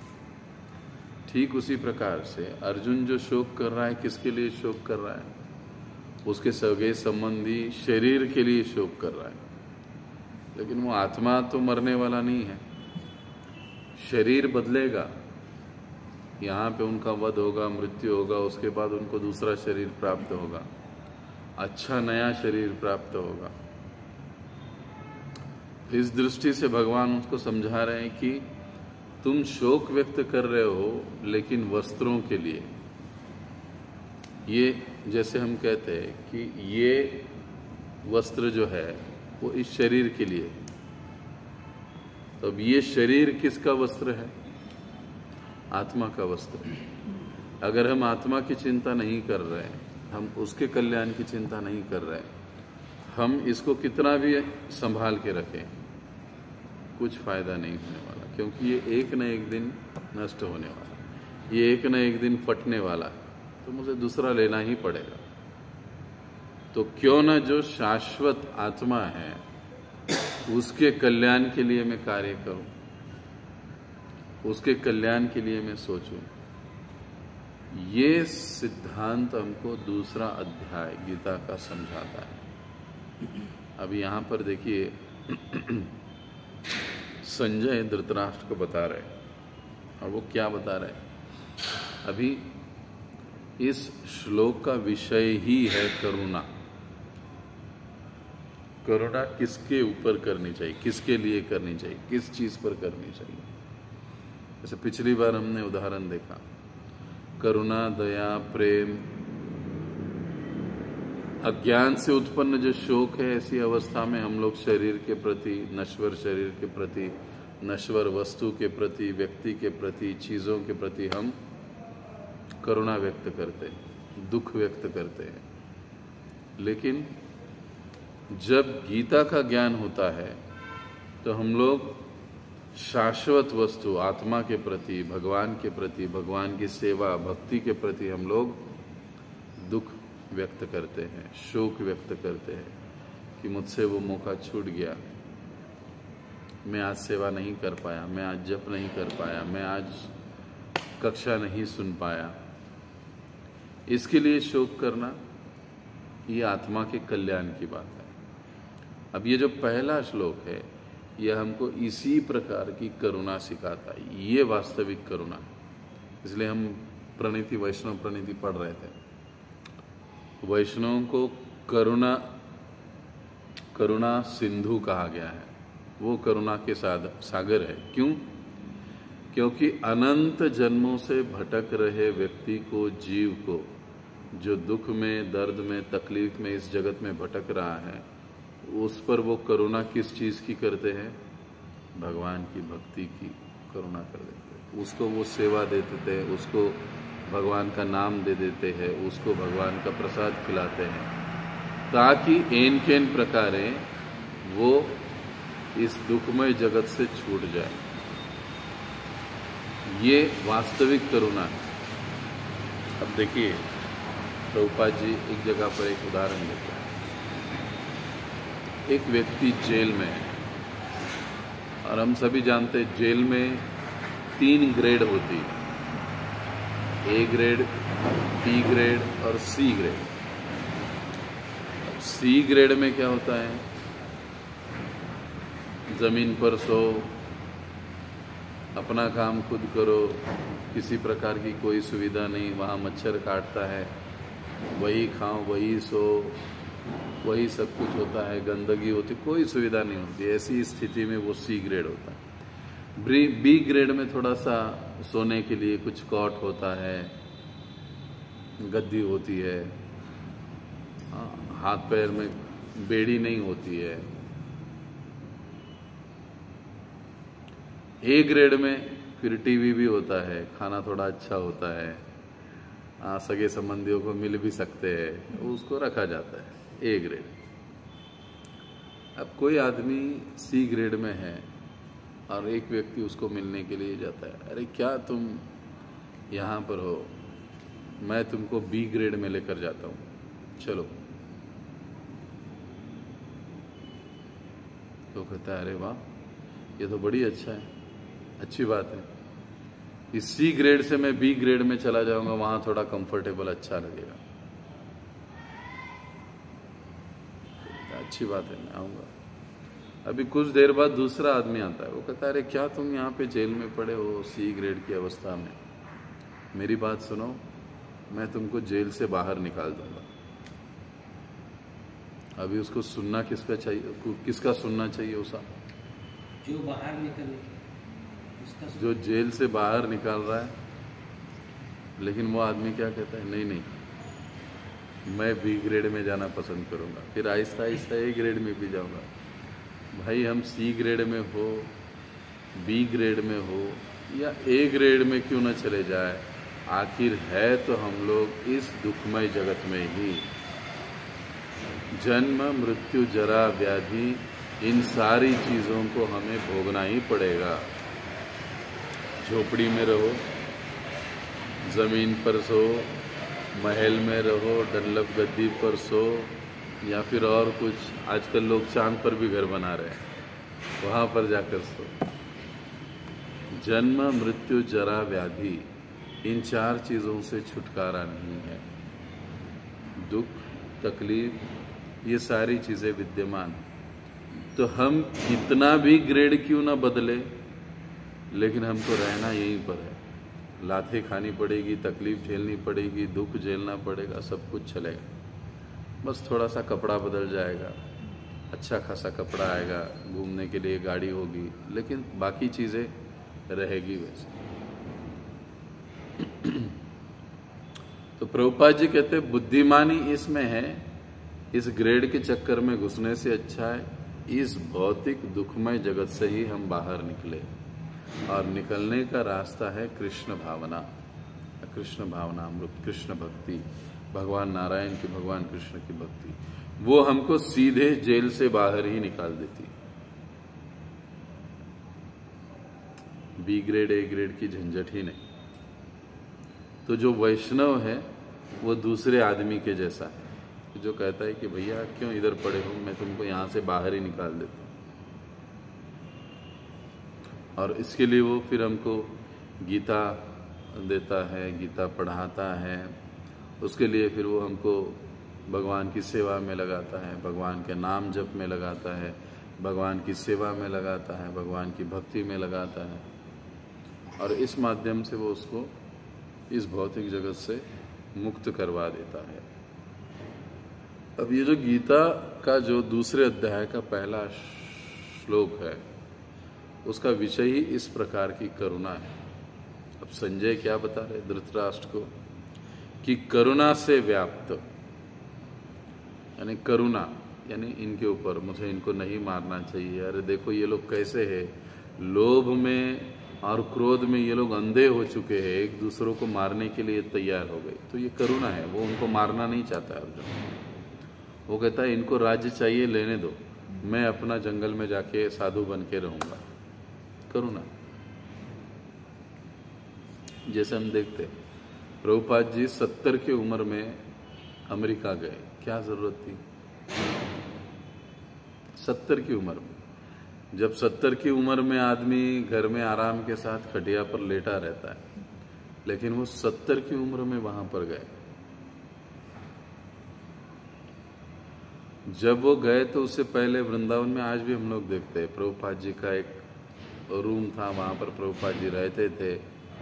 ठीक उसी प्रकार से अर्जुन जो शोक कर रहा है, किसके लिए शोक कर रहा है? उसके सगे संबंधी शरीर के लिए शोक कर रहा है, लेकिन वो आत्मा तो मरने वाला नहीं है। शरीर बदलेगा, यहाँ पे उनका वध होगा, मृत्यु होगा, उसके बाद उनको दूसरा शरीर प्राप्त होगा, अच्छा नया शरीर प्राप्त होगा। इस दृष्टि से भगवान उसको समझा रहे हैं कि तुम शोक व्यक्त कर रहे हो, लेकिन वस्त्रों के लिए। ये जैसे हम कहते हैं कि ये वस्त्र जो है वो इस शरीर के लिए, तो अब ये शरीर किसका वस्त्र है? आत्मा का वस्त्र है। अगर हम आत्मा की चिंता नहीं कर रहे, हम उसके कल्याण की चिंता नहीं कर रहे, हम इसको कितना भी संभाल के रखें, कुछ फायदा नहीं होने वाला, क्योंकि ये एक न एक दिन नष्ट होने वाला, ये एक न एक दिन फटने वाला है, तो मुझे दूसरा लेना ही पड़ेगा। तो क्यों न जो शाश्वत आत्मा है उसके कल्याण के लिए मैं कार्य करूं, उसके कल्याण के लिए मैं सोचूं। ये सिद्धांत हमको दूसरा अध्याय गीता का समझाता है। अब यहां पर देखिए संजय धृतराष्ट्र को बता रहे, और वो क्या बता रहे? अभी इस श्लोक का विषय ही है करुणा। करुणा किसके ऊपर करनी चाहिए, किसके लिए करनी चाहिए, किस चीज पर करनी चाहिए? जैसे पिछली बार हमने उदाहरण देखा, करुणा, दया, प्रेम, अज्ञान से उत्पन्न जो शोक है, ऐसी अवस्था में हम लोग शरीर के प्रति, नश्वर शरीर के प्रति, नश्वर वस्तु के प्रति, व्यक्ति के प्रति, चीजों के प्रति हम करुणा व्यक्त करते हैं, दुख व्यक्त करते हैं। लेकिन जब गीता का ज्ञान होता है तो हम लोग शाश्वत वस्तु आत्मा के प्रति, भगवान के प्रति, भगवान की सेवा भक्ति के प्रति हम लोग दुख व्यक्त करते हैं, शोक व्यक्त करते हैं कि मुझसे वो मौका छूट गया, मैं आज सेवा नहीं कर पाया, मैं आज जप नहीं कर पाया, मैं आज कक्षा नहीं सुन पाया। इसके लिए शोक करना, ये आत्मा के कल्याण की बात है। अब ये जो पहला श्लोक है, यह हमको इसी प्रकार की करुणा सिखाता है, ये वास्तविक करुणा। इसलिए हम प्रणीति, वैष्णव प्रणीति पढ़ रहे थे। वैष्णवों को करुणा सिंधु कहा गया है, वो करुणा के सागर है। क्यों? क्योंकि अनंत जन्मों से भटक रहे व्यक्ति को, जीव को, जो दुख में, दर्द में, तकलीफ में इस जगत में भटक रहा है, उस पर वो करुणा किस चीज की करते हैं? भगवान की भक्ति की करुणा कर देते हैं। उसको वो सेवा दे देते हैं, उसको भगवान का नाम दे देते हैं, उसको भगवान का प्रसाद खिलाते हैं, ताकि एन केन प्रकारे वो इस दुखमय जगत से छूट जाए। ये वास्तविक करुणा है। अब देखिए, प्रभुपाद जी एक जगह पर एक उदाहरण देते हैं। एक व्यक्ति जेल में है, और हम सभी जानते हैं जेल में 3 ग्रेड होती है, ए ग्रेड, बी ग्रेड और सी ग्रेड। अब सी ग्रेड में क्या होता है? जमीन पर सो, अपना काम खुद करो, किसी प्रकार की कोई सुविधा नहीं, वहाँ मच्छर काटता है, वही खाओ, वही सो, वही सब कुछ होता है, गंदगी होती, कोई सुविधा नहीं होती। ऐसी स्थिति में वो सी ग्रेड होता है। बी ग्रेड में थोड़ा सा सोने के लिए कुछ कॉट होता है, गद्दी होती है, हाथ पैर में बेड़ी नहीं होती है। ए ग्रेड में फिर टीवी भी होता है, खाना थोड़ा अच्छा होता है, सगे संबंधियों को मिल भी सकते हैं, उसको रखा जाता है, ए ग्रेड। अब कोई आदमी सी ग्रेड में है और एक व्यक्ति उसको मिलने के लिए जाता है, अरे क्या तुम यहाँ पर हो, मैं तुमको बी ग्रेड में लेकर जाता हूँ, चलो। तो कहता है, अरे वाह, ये तो बड़ी अच्छा है, अच्छी बात है। इस सी ग्रेड से मैं बी ग्रेड में चला जाऊंगा, वहां थोड़ा कंफर्टेबल अच्छा लगेगा। अच्छी बात है, मैं आऊंगा। अभी कुछ देर बाद दूसरा आदमी आता है, वो कहता है अरे क्या तुम यहाँ पे जेल में पड़े हो सी ग्रेड की अवस्था में, मेरी बात सुनो, मैं तुमको जेल से बाहर निकाल दूंगा। अभी उसको सुनना किसका चाहिए, किसका सुनना चाहिए? उसा जो बाहर निकले उसका जो जेल से बाहर निकाल रहा है। लेकिन वो आदमी क्या कहता है, नहीं नहीं, मैं बी ग्रेड में जाना पसंद करूंगा, फिर आहिस्ता आहिस्ता ए ग्रेड में भी जाऊंगा। भाई हम सी ग्रेड में हो, बी ग्रेड में हो या ए ग्रेड में क्यों न चले जाए, आखिर है तो हम लोग इस दुखमय जगत में ही। जन्म मृत्यु जरा व्याधि, इन सारी चीजों को हमें भोगना ही पड़ेगा। झोपड़ी में रहो, जमीन पर सो, महल में रहो, डनलप गद्दी पर सो, या फिर और कुछ, आजकल लोग चांद पर भी घर बना रहे हैं, वहां पर जाकर सो। जन्म मृत्यु जरा व्याधि, इन चार चीजों से छुटकारा नहीं है। दुख तकलीफ ये सारी चीजें विद्यमान हैं। तो हम कितना भी ग्रेड क्यों ना बदले, लेकिन हमको रहना यहीं पर है। लातें खानी पड़ेगी, तकलीफ झेलनी पड़ेगी, दुख झेलना पड़ेगा, सब कुछ चलेगा। बस थोड़ा सा कपड़ा बदल जाएगा, अच्छा खासा कपड़ा आएगा, घूमने के लिए गाड़ी होगी, लेकिन बाकी चीजें रहेगी वैसे। तो प्रभुपाद जी कहते बुद्धिमानी इसमें है, इस ग्रेड के चक्कर में घुसने से अच्छा है इस भौतिक दुखमय जगत से ही हम बाहर निकले। और निकलने का रास्ता है कृष्ण भावना, कृष्ण भावना अमृत, कृष्ण भक्ति, भगवान नारायण की, भगवान कृष्ण की भक्ति। वो हमको सीधे जेल से बाहर ही निकाल देती। बी ग्रेड ए ग्रेड की झंझट ही नहीं। तो जो वैष्णव है वो दूसरे आदमी के जैसा है, जो कहता है कि भैया क्यों इधर पड़े हो, मैं तुमको यहां से बाहर ही निकाल देता हूं। और इसके लिए वो फिर हमको गीता देता है, गीता पढ़ाता है, उसके लिए फिर वो हमको भगवान की सेवा में लगाता है, भगवान के नाम जप में लगाता है, भगवान की सेवा में लगाता है, भगवान की भक्ति में लगाता है। और इस माध्यम से वो उसको इस भौतिक जगत से मुक्त करवा देता है। अब ये जो गीता का जो दूसरे अध्याय का पहला श्लोक है, उसका विषय ही इस प्रकार की करुणा है। अब संजय क्या बता रहे धृतराष्ट्र को कि करुणा से व्याप्त, यानी करुणा, यानी इनके ऊपर, मुझे इनको नहीं मारना चाहिए। अरे देखो ये लोग कैसे हैं, लोभ में और क्रोध में ये लोग अंधे हो चुके हैं, एक दूसरों को मारने के लिए तैयार हो गए। तो ये करुणा है, वो उनको मारना नहीं चाहता अर्जुन। वो कहता है इनको राज्य चाहिए, लेने दो, मैं अपना जंगल में जाके साधु बन के रहूंगा। करुणा। जैसे हम देखते प्रभुपाद जी 70 की उम्र में अमेरिका गए, क्या जरूरत थी 70 की उम्र में? जब 70 की उम्र में आदमी घर में आराम के साथ खटिया पर लेटा रहता है, लेकिन वो 70 की उम्र में वहां पर गए। जब वो गए तो उससे पहले वृंदावन में आज भी हम लोग देखते हैं, प्रभुपाद जी का एक रूम था, वहां पर प्रभुपाद जी रहते थे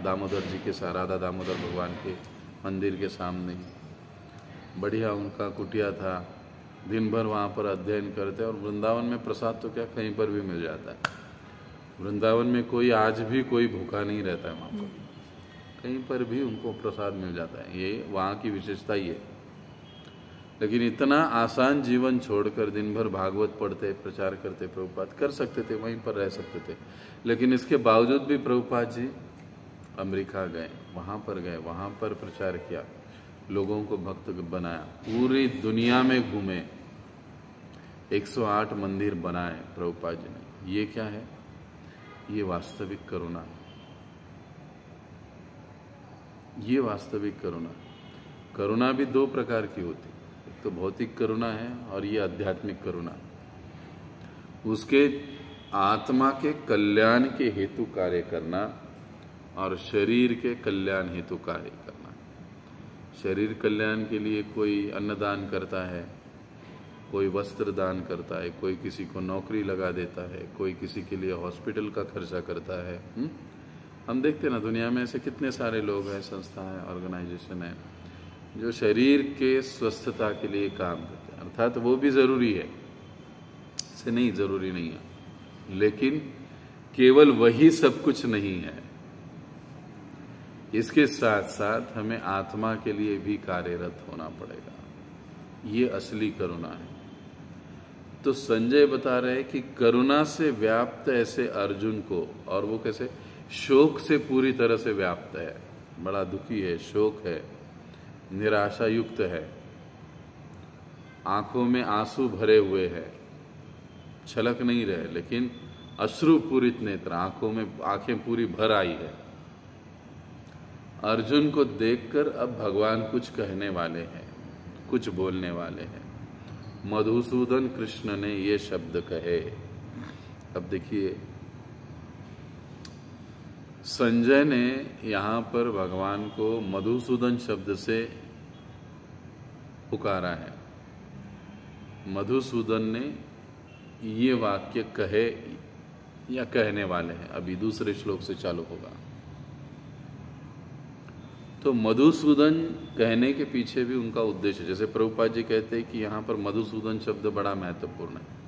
दामोदर जी के साथ, राधा दामोदर भगवान के मंदिर के सामने। बढ़िया उनका कुटिया था, दिन भर वहां पर अध्ययन करते। और वृंदावन में प्रसाद तो क्या कहीं पर भी मिल जाता है। वृंदावन में कोई आज भी कोई भूखा नहीं रहता है, वहां पर कहीं पर भी उनको प्रसाद मिल जाता है, ये वहां की विशेषता ही है। लेकिन इतना आसान जीवन छोड़कर दिन भर भागवत पढ़ते, प्रचार करते, प्रभुपाद कर सकते थे, वहीं पर रह सकते थे। लेकिन इसके बावजूद भी प्रभुपाद जी अमेरिका गए, वहां पर प्रचार किया, लोगों को भक्त बनाया, पूरी दुनिया में घूमे, 108 मंदिर बनाए प्रभुपाद जी ने। ये क्या है? ये वास्तविक करुणा है। ये वास्तविक करुणा। करुणा भी दो प्रकार की होती, एक तो भौतिक करुणा है और ये आध्यात्मिक करुणा। उसके आत्मा के कल्याण के हेतु कार्य करना और शरीर के कल्याण हेतु कार्य करना। शरीर कल्याण के लिए कोई अन्नदान करता है, कोई वस्त्र दान करता है, कोई किसी को नौकरी लगा देता है, कोई किसी के लिए हॉस्पिटल का खर्चा करता है। हम देखते हैं ना, दुनिया में ऐसे कितने सारे लोग हैं, संस्था है, ऑर्गेनाइजेशन है, जो शरीर के स्वस्थता के लिए काम करते हैं। अर्थात वो भी ज़रूरी है, ऐसे नहीं ज़रूरी नहीं है, लेकिन केवल वही सब कुछ नहीं है। इसके साथ साथ हमें आत्मा के लिए भी कार्यरत होना पड़ेगा। ये असली करुणा है। तो संजय बता रहे हैं कि करुणा से व्याप्त ऐसे अर्जुन को, और वो कैसे, शोक से पूरी तरह से व्याप्त है, बड़ा दुखी है, शोक है, निराशा युक्त है, आंखों में आंसू भरे हुए है, छलक नहीं रहे लेकिन अश्रुपूरित नेत्र, आंखों में आंखें पूरी भर आई है। अर्जुन को देखकर अब भगवान कुछ कहने वाले हैं, कुछ बोलने वाले हैं। मधुसूदन कृष्ण ने ये शब्द कहे। अब देखिए, संजय ने यहां पर भगवान को मधुसूदन शब्द से पुकारा है। मधुसूदन ने ये वाक्य कहे या कहने वाले हैं। अभी दूसरे श्लोक से चालू होगा। तो मधुसूदन कहने के पीछे भी उनका उद्देश्य, जैसे प्रभुपाद जी कहते हैं कि यहां पर मधुसूदन शब्द बड़ा महत्वपूर्ण है।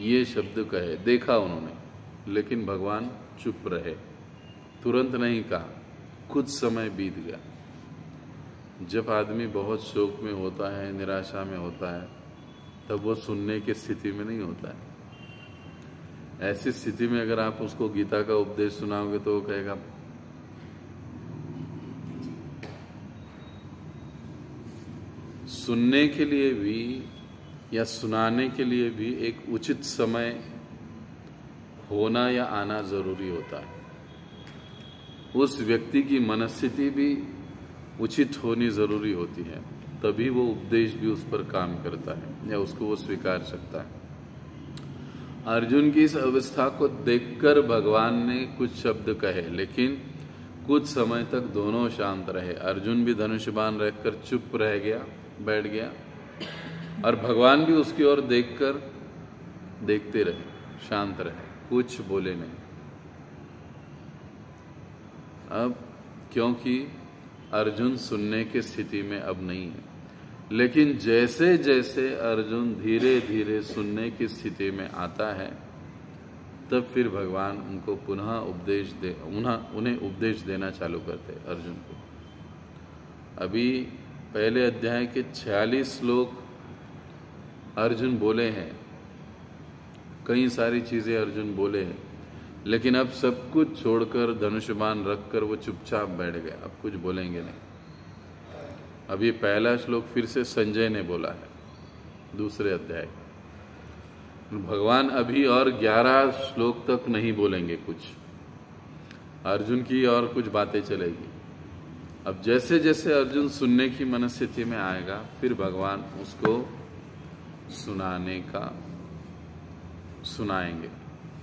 ये शब्द कहे, देखा उन्होंने, लेकिन भगवान चुप रहे, तुरंत नहीं कहा, कुछ समय बीत गया। जब आदमी बहुत शोक में होता है, निराशा में होता है, तब वो सुनने की स्थिति में नहीं होता है। ऐसी स्थिति में अगर आप उसको गीता का उपदेश सुनाओगे तो वो कहेगा, सुनने के लिए भी या सुनाने के लिए भी एक उचित समय होना या आना जरूरी होता है। उस व्यक्ति की मनस्थिति भी उचित होनी जरूरी होती है, तभी वो उपदेश भी उस पर काम करता है या उसको वो स्वीकार सकता है। अर्जुन की इस अवस्था को देखकर भगवान ने कुछ शब्द कहे, लेकिन कुछ समय तक दोनों शांत रहे। अर्जुन भी धनुष्यबाण रखकर चुप रह गया, बैठ गया, और भगवान भी उसकी ओर देखकर देखते रहे, शांत रहे, कुछ बोले नहीं। अब क्योंकि अर्जुन सुनने की स्थिति में अब नहीं है, लेकिन जैसे जैसे अर्जुन धीरे धीरे सुनने की स्थिति में आता है, तब फिर भगवान उनको पुनः उन्हें उपदेश देना चालू करते अर्जुन को। अभी पहले अध्याय के 46 श्लोक अर्जुन बोले हैं, कई सारी चीजें अर्जुन बोले हैं, लेकिन अब सब कुछ छोड़कर धनुष्यबाण रखकर वो चुपचाप बैठ गए, अब कुछ बोलेंगे नहीं। अब ये पहला श्लोक फिर से संजय ने बोला है, दूसरे अध्याय। भगवान अभी और 11 श्लोक तक नहीं बोलेंगे कुछ, अर्जुन की और कुछ बातें चलेगी। अब जैसे जैसे अर्जुन सुनने की मनस्थिति में आएगा, फिर भगवान उसको सुनाएंगे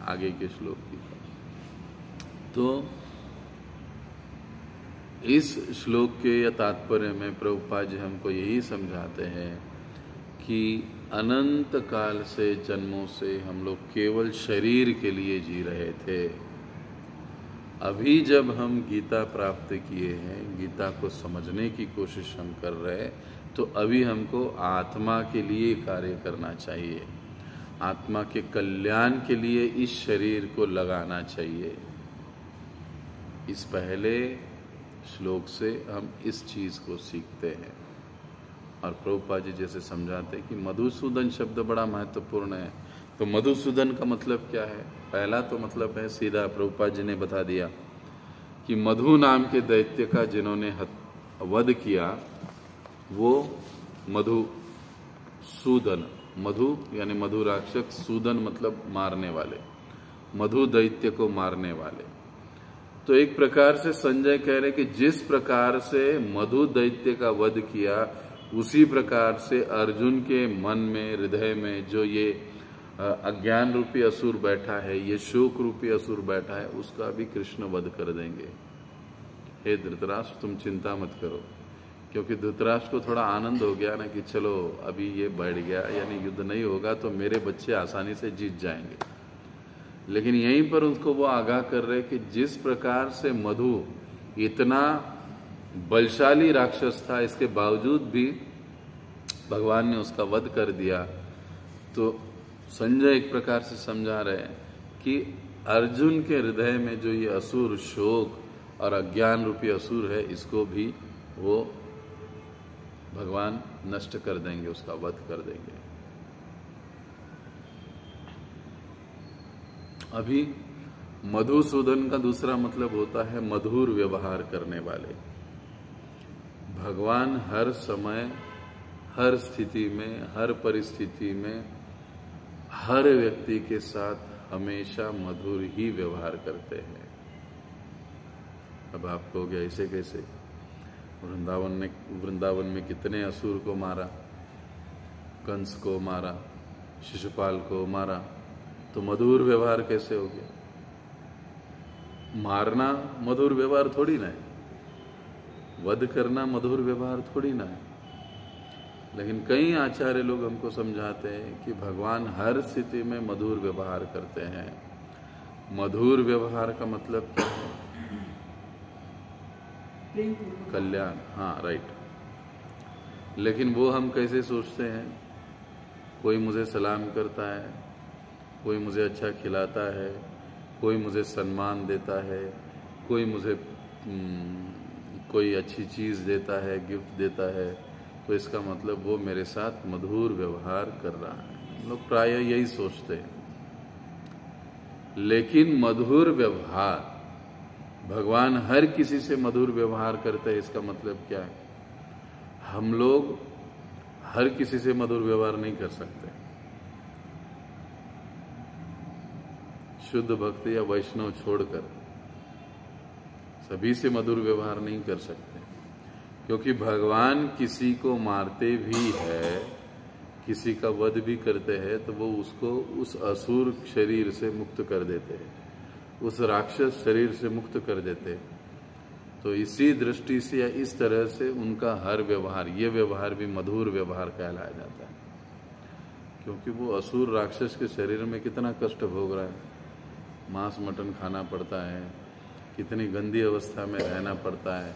आगे के श्लोक की। तो इस श्लोक के या तात्पर्य में प्रभुपाद जी हमको यही समझाते हैं कि अनंत काल से, जन्मों से हम लोग केवल शरीर के लिए जी रहे थे। अभी जब हम गीता प्राप्त किए हैं, गीता को समझने की कोशिश हम कर रहे हैं, तो अभी हमको आत्मा के लिए कार्य करना चाहिए, आत्मा के कल्याण के लिए इस शरीर को लगाना चाहिए। इस पहले श्लोक से हम इस चीज को सीखते हैं। और प्रभुपाद जी जैसे समझाते हैं कि मधुसूदन शब्द बड़ा महत्वपूर्ण है। तो मधुसूदन का मतलब क्या है? पहला तो मतलब है सीधा, प्रभुपाद जी ने बता दिया कि मधु नाम के दैत्य का जिन्होंने वध किया वो मधुसूदन, मधु यानी मधु राक्षस, सूदन मतलब मारने वाले, मधु दैत्य को मारने वाले। तो एक प्रकार से संजय कह रहे कि जिस प्रकार से मधु दैत्य का वध किया उसी प्रकार से अर्जुन के मन में, हृदय में जो ये अज्ञान रूपी असुर बैठा है, ये शोक रूपी असुर बैठा है, उसका भी कृष्ण वध कर देंगे। हे धृतराष्ट्र, तुम चिंता मत करो, क्योंकि धृतराष्ट्र को थोड़ा आनंद हो गया ना कि चलो अभी ये बैठ गया, यानी युद्ध नहीं होगा तो मेरे बच्चे आसानी से जीत जाएंगे। लेकिन यहीं पर उसको वो आगाह कर रहे कि जिस प्रकार से मधु इतना बलशाली राक्षस था, इसके बावजूद भी भगवान ने उसका वध कर दिया। तो संजय एक प्रकार से समझा रहे हैं कि अर्जुन के हृदय में जो ये असुर, शोक और अज्ञान रूपी असुर है, इसको भी वो भगवान नष्ट कर देंगे, उसका वध कर देंगे। अभी मधुसूदन का दूसरा मतलब होता है मधुर व्यवहार करने वाले। भगवान हर समय, हर स्थिति में, हर परिस्थिति में, हर व्यक्ति के साथ हमेशा मधुर ही व्यवहार करते हैं। अब आप कहोगे ऐसे कैसे? वृंदावन में कितने असुर को मारा, कंस को मारा, शिशुपाल को मारा, तो मधुर व्यवहार कैसे हो गया? मारना मधुर व्यवहार थोड़ी ना है, वध करना मधुर व्यवहार थोड़ी ना है। लेकिन कई आचार्य लोग हमको समझाते हैं कि भगवान हर स्थिति में मधुर व्यवहार करते हैं। मधुर व्यवहार का मतलब क्या है? कल्याण, हाँ राइट। लेकिन वो हम कैसे सोचते हैं? कोई मुझे सलाम करता है, कोई मुझे अच्छा खिलाता है, कोई मुझे सम्मान देता है, कोई मुझे कोई अच्छी चीज़ देता है, गिफ्ट देता है, तो इसका मतलब वो मेरे साथ मधुर व्यवहार कर रहा है। लोग प्रायः यही सोचते हैं। लेकिन मधुर व्यवहार, भगवान हर किसी से मधुर व्यवहार करते हैं, इसका मतलब क्या है? हम लोग हर किसी से मधुर व्यवहार नहीं कर सकते। शुद्ध भक्त या वैष्णव छोड़कर सभी से मधुर व्यवहार नहीं कर सकते, क्योंकि भगवान किसी को मारते भी है, किसी का वध भी करते हैं, तो वो उसको उस असुर शरीर से मुक्त कर देते हैं, उस राक्षस शरीर से मुक्त कर देते हैं। तो इसी दृष्टि से या इस तरह से उनका हर व्यवहार, ये व्यवहार भी मधुर व्यवहार कहलाया जाता है। क्योंकि वो असुर राक्षस के शरीर में कितना कष्ट भोग रहा है, मांस मटन खाना पड़ता है, कितनी गंदी अवस्था में रहना पड़ता है,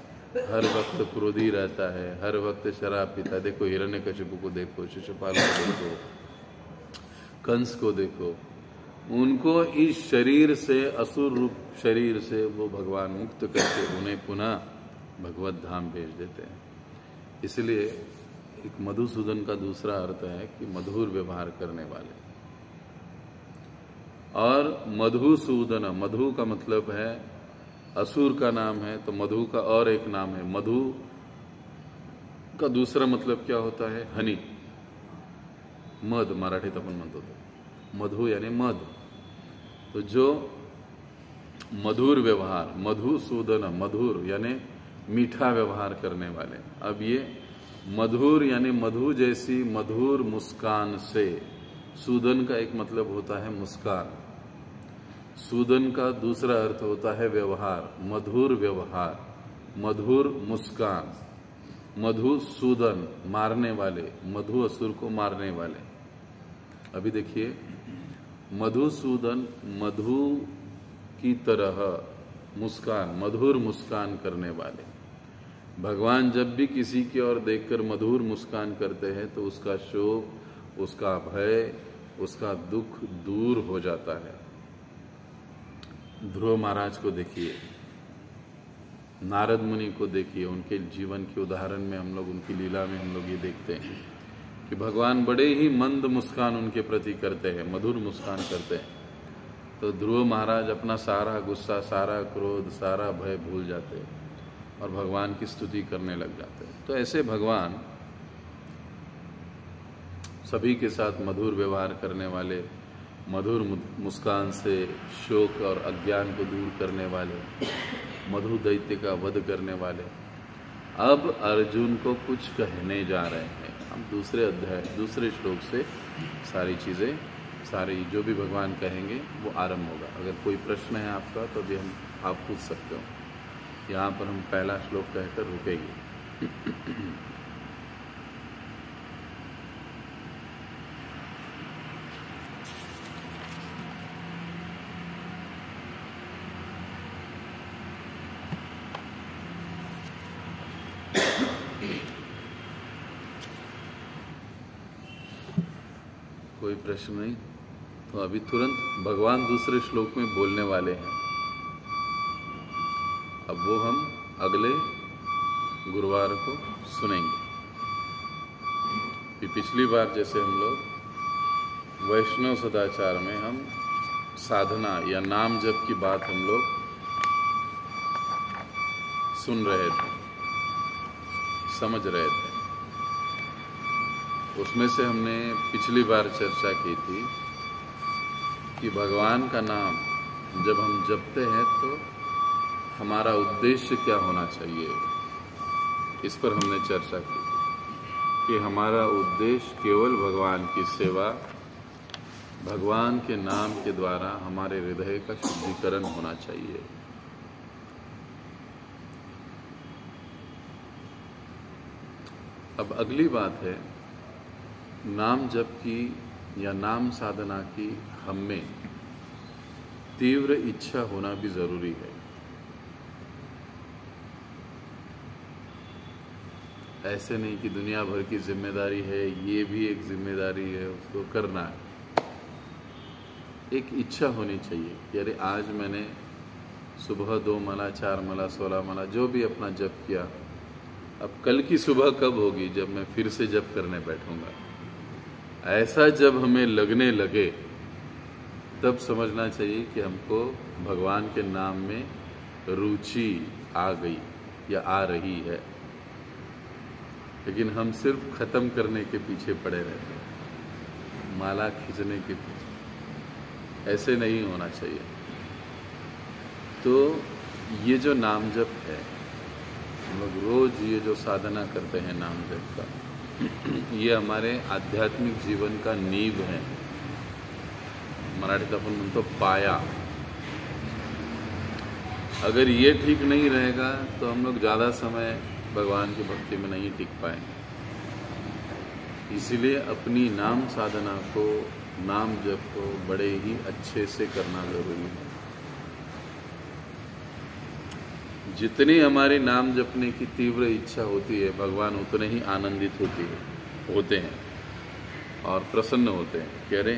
हर वक्त क्रोधी रहता है, हर वक्त शराब पीता है। देखो हिरण्यकशिपु को देखो, शिशुपाल को देखो, कंस को देखो, उनको इस शरीर से, असुर रूप शरीर से वो भगवान मुक्त करके उन्हें पुनः भगवत धाम भेज देते हैं। इसलिए एक मधुसूदन का दूसरा अर्थ है कि मधुर व्यवहार करने वाले। और मधुसूदन, मधु का मतलब है असुर का नाम है, तो मधु का और एक नाम है। मधु का दूसरा मतलब क्या होता है? हनी, मध, मराठीत आपण म्हणतो मधु यानी मध। तो जो मधुर व्यवहार, मधुसूदन, मधुर यानी मीठा व्यवहार करने वाले। अब ये मधुर यानी मधु जैसी मधुर मुस्कान से, सूदन का एक मतलब होता है मुस्कान, सूदन का दूसरा अर्थ होता है व्यवहार, मधुर व्यवहार, मधुर मुस्कान। मधुसूदन मारने वाले, मधु असुर को मारने वाले। अभी देखिए, मधुसूदन मधु की तरह मुस्कान, मधुर मुस्कान करने वाले। भगवान जब भी किसी की ओर देखकर मधुर मुस्कान करते हैं तो उसका शोक, उसका भय, उसका दुख दूर हो जाता है। ध्रुव महाराज को देखिए, नारद मुनि को देखिए, उनके जीवन के उदाहरण में हम लोग, उनकी लीला में हम लोग ये देखते हैं कि भगवान बड़े ही मंद मुस्कान उनके प्रति करते हैं, मधुर मुस्कान करते हैं। तो ध्रुव महाराज अपना सारा गुस्सा, सारा क्रोध, सारा भय भूल जाते हैं और भगवान की स्तुति करने लग जाते हैं। तो ऐसे भगवान सभी के साथ मधुर व्यवहार करने वाले, मधुर मुस्कान से शोक और अज्ञान को दूर करने वाले, मधु दैत्य का वध करने वाले। अब अर्जुन को कुछ कहने जा रहे हैं। हम दूसरे अध्याय दूसरे श्लोक से सारी चीज़ें, सारी जो भी भगवान कहेंगे वो आरंभ होगा। अगर कोई प्रश्न है आपका तो भी आप पूछ सकते हो। यहाँ पर हम पहला श्लोक कहकर रुकेंगे। कोई प्रश्न नहीं तो अभी तुरंत भगवान दूसरे श्लोक में बोलने वाले हैं। अब वो हम अगले गुरुवार को सुनेंगे। पिछली बार जैसे हम लोग वैष्णव सदाचार में हम साधना या नाम जप की बात हम लोग सुन रहे थे, समझ रहे थे। उसमें से हमने पिछली बार चर्चा की थी कि भगवान का नाम जब हम जपते हैं तो हमारा उद्देश्य क्या होना चाहिए। इस पर हमने चर्चा की कि हमारा उद्देश्य केवल भगवान की सेवा, भगवान के नाम के द्वारा हमारे हृदय का शुद्धिकरण होना चाहिए। अब अगली बात है नाम जप की या नाम साधना की हम में तीव्र इच्छा होना भी जरूरी है। ऐसे नहीं कि दुनिया भर की जिम्मेदारी है, ये भी एक जिम्मेदारी है, उसको करना है। एक इच्छा होनी चाहिए कि अरे आज मैंने सुबह 2 माला 4 माला 16 माला जो भी अपना जप किया, अब कल की सुबह कब होगी जब मैं फिर से जप करने बैठूंगा। ऐसा जब हमें लगने लगे तब समझना चाहिए कि हमको भगवान के नाम में रुचि आ गई या आ रही है। लेकिन हम सिर्फ खत्म करने के पीछे पड़े रहते हैं, माला खींचने के पीछे। ऐसे नहीं होना चाहिए। तो ये जो नाम जप है, हम लोग रोज ये जो साधना करते हैं नाम जप का, ये हमारे आध्यात्मिक जीवन का नींव है। मराठीत आपण म्हणतो पाया। अगर ये ठीक नहीं रहेगा तो हम लोग ज़्यादा समय भगवान की भक्ति में नहीं टिक पाएंगे। इसीलिए अपनी नाम साधना को, नाम जप को बड़े ही अच्छे से करना जरूरी है। जितनी हमारी नाम जपने की तीव्र इच्छा होती है, भगवान उतने ही आनंदित होते हैं और प्रसन्न होते हैं कि अरे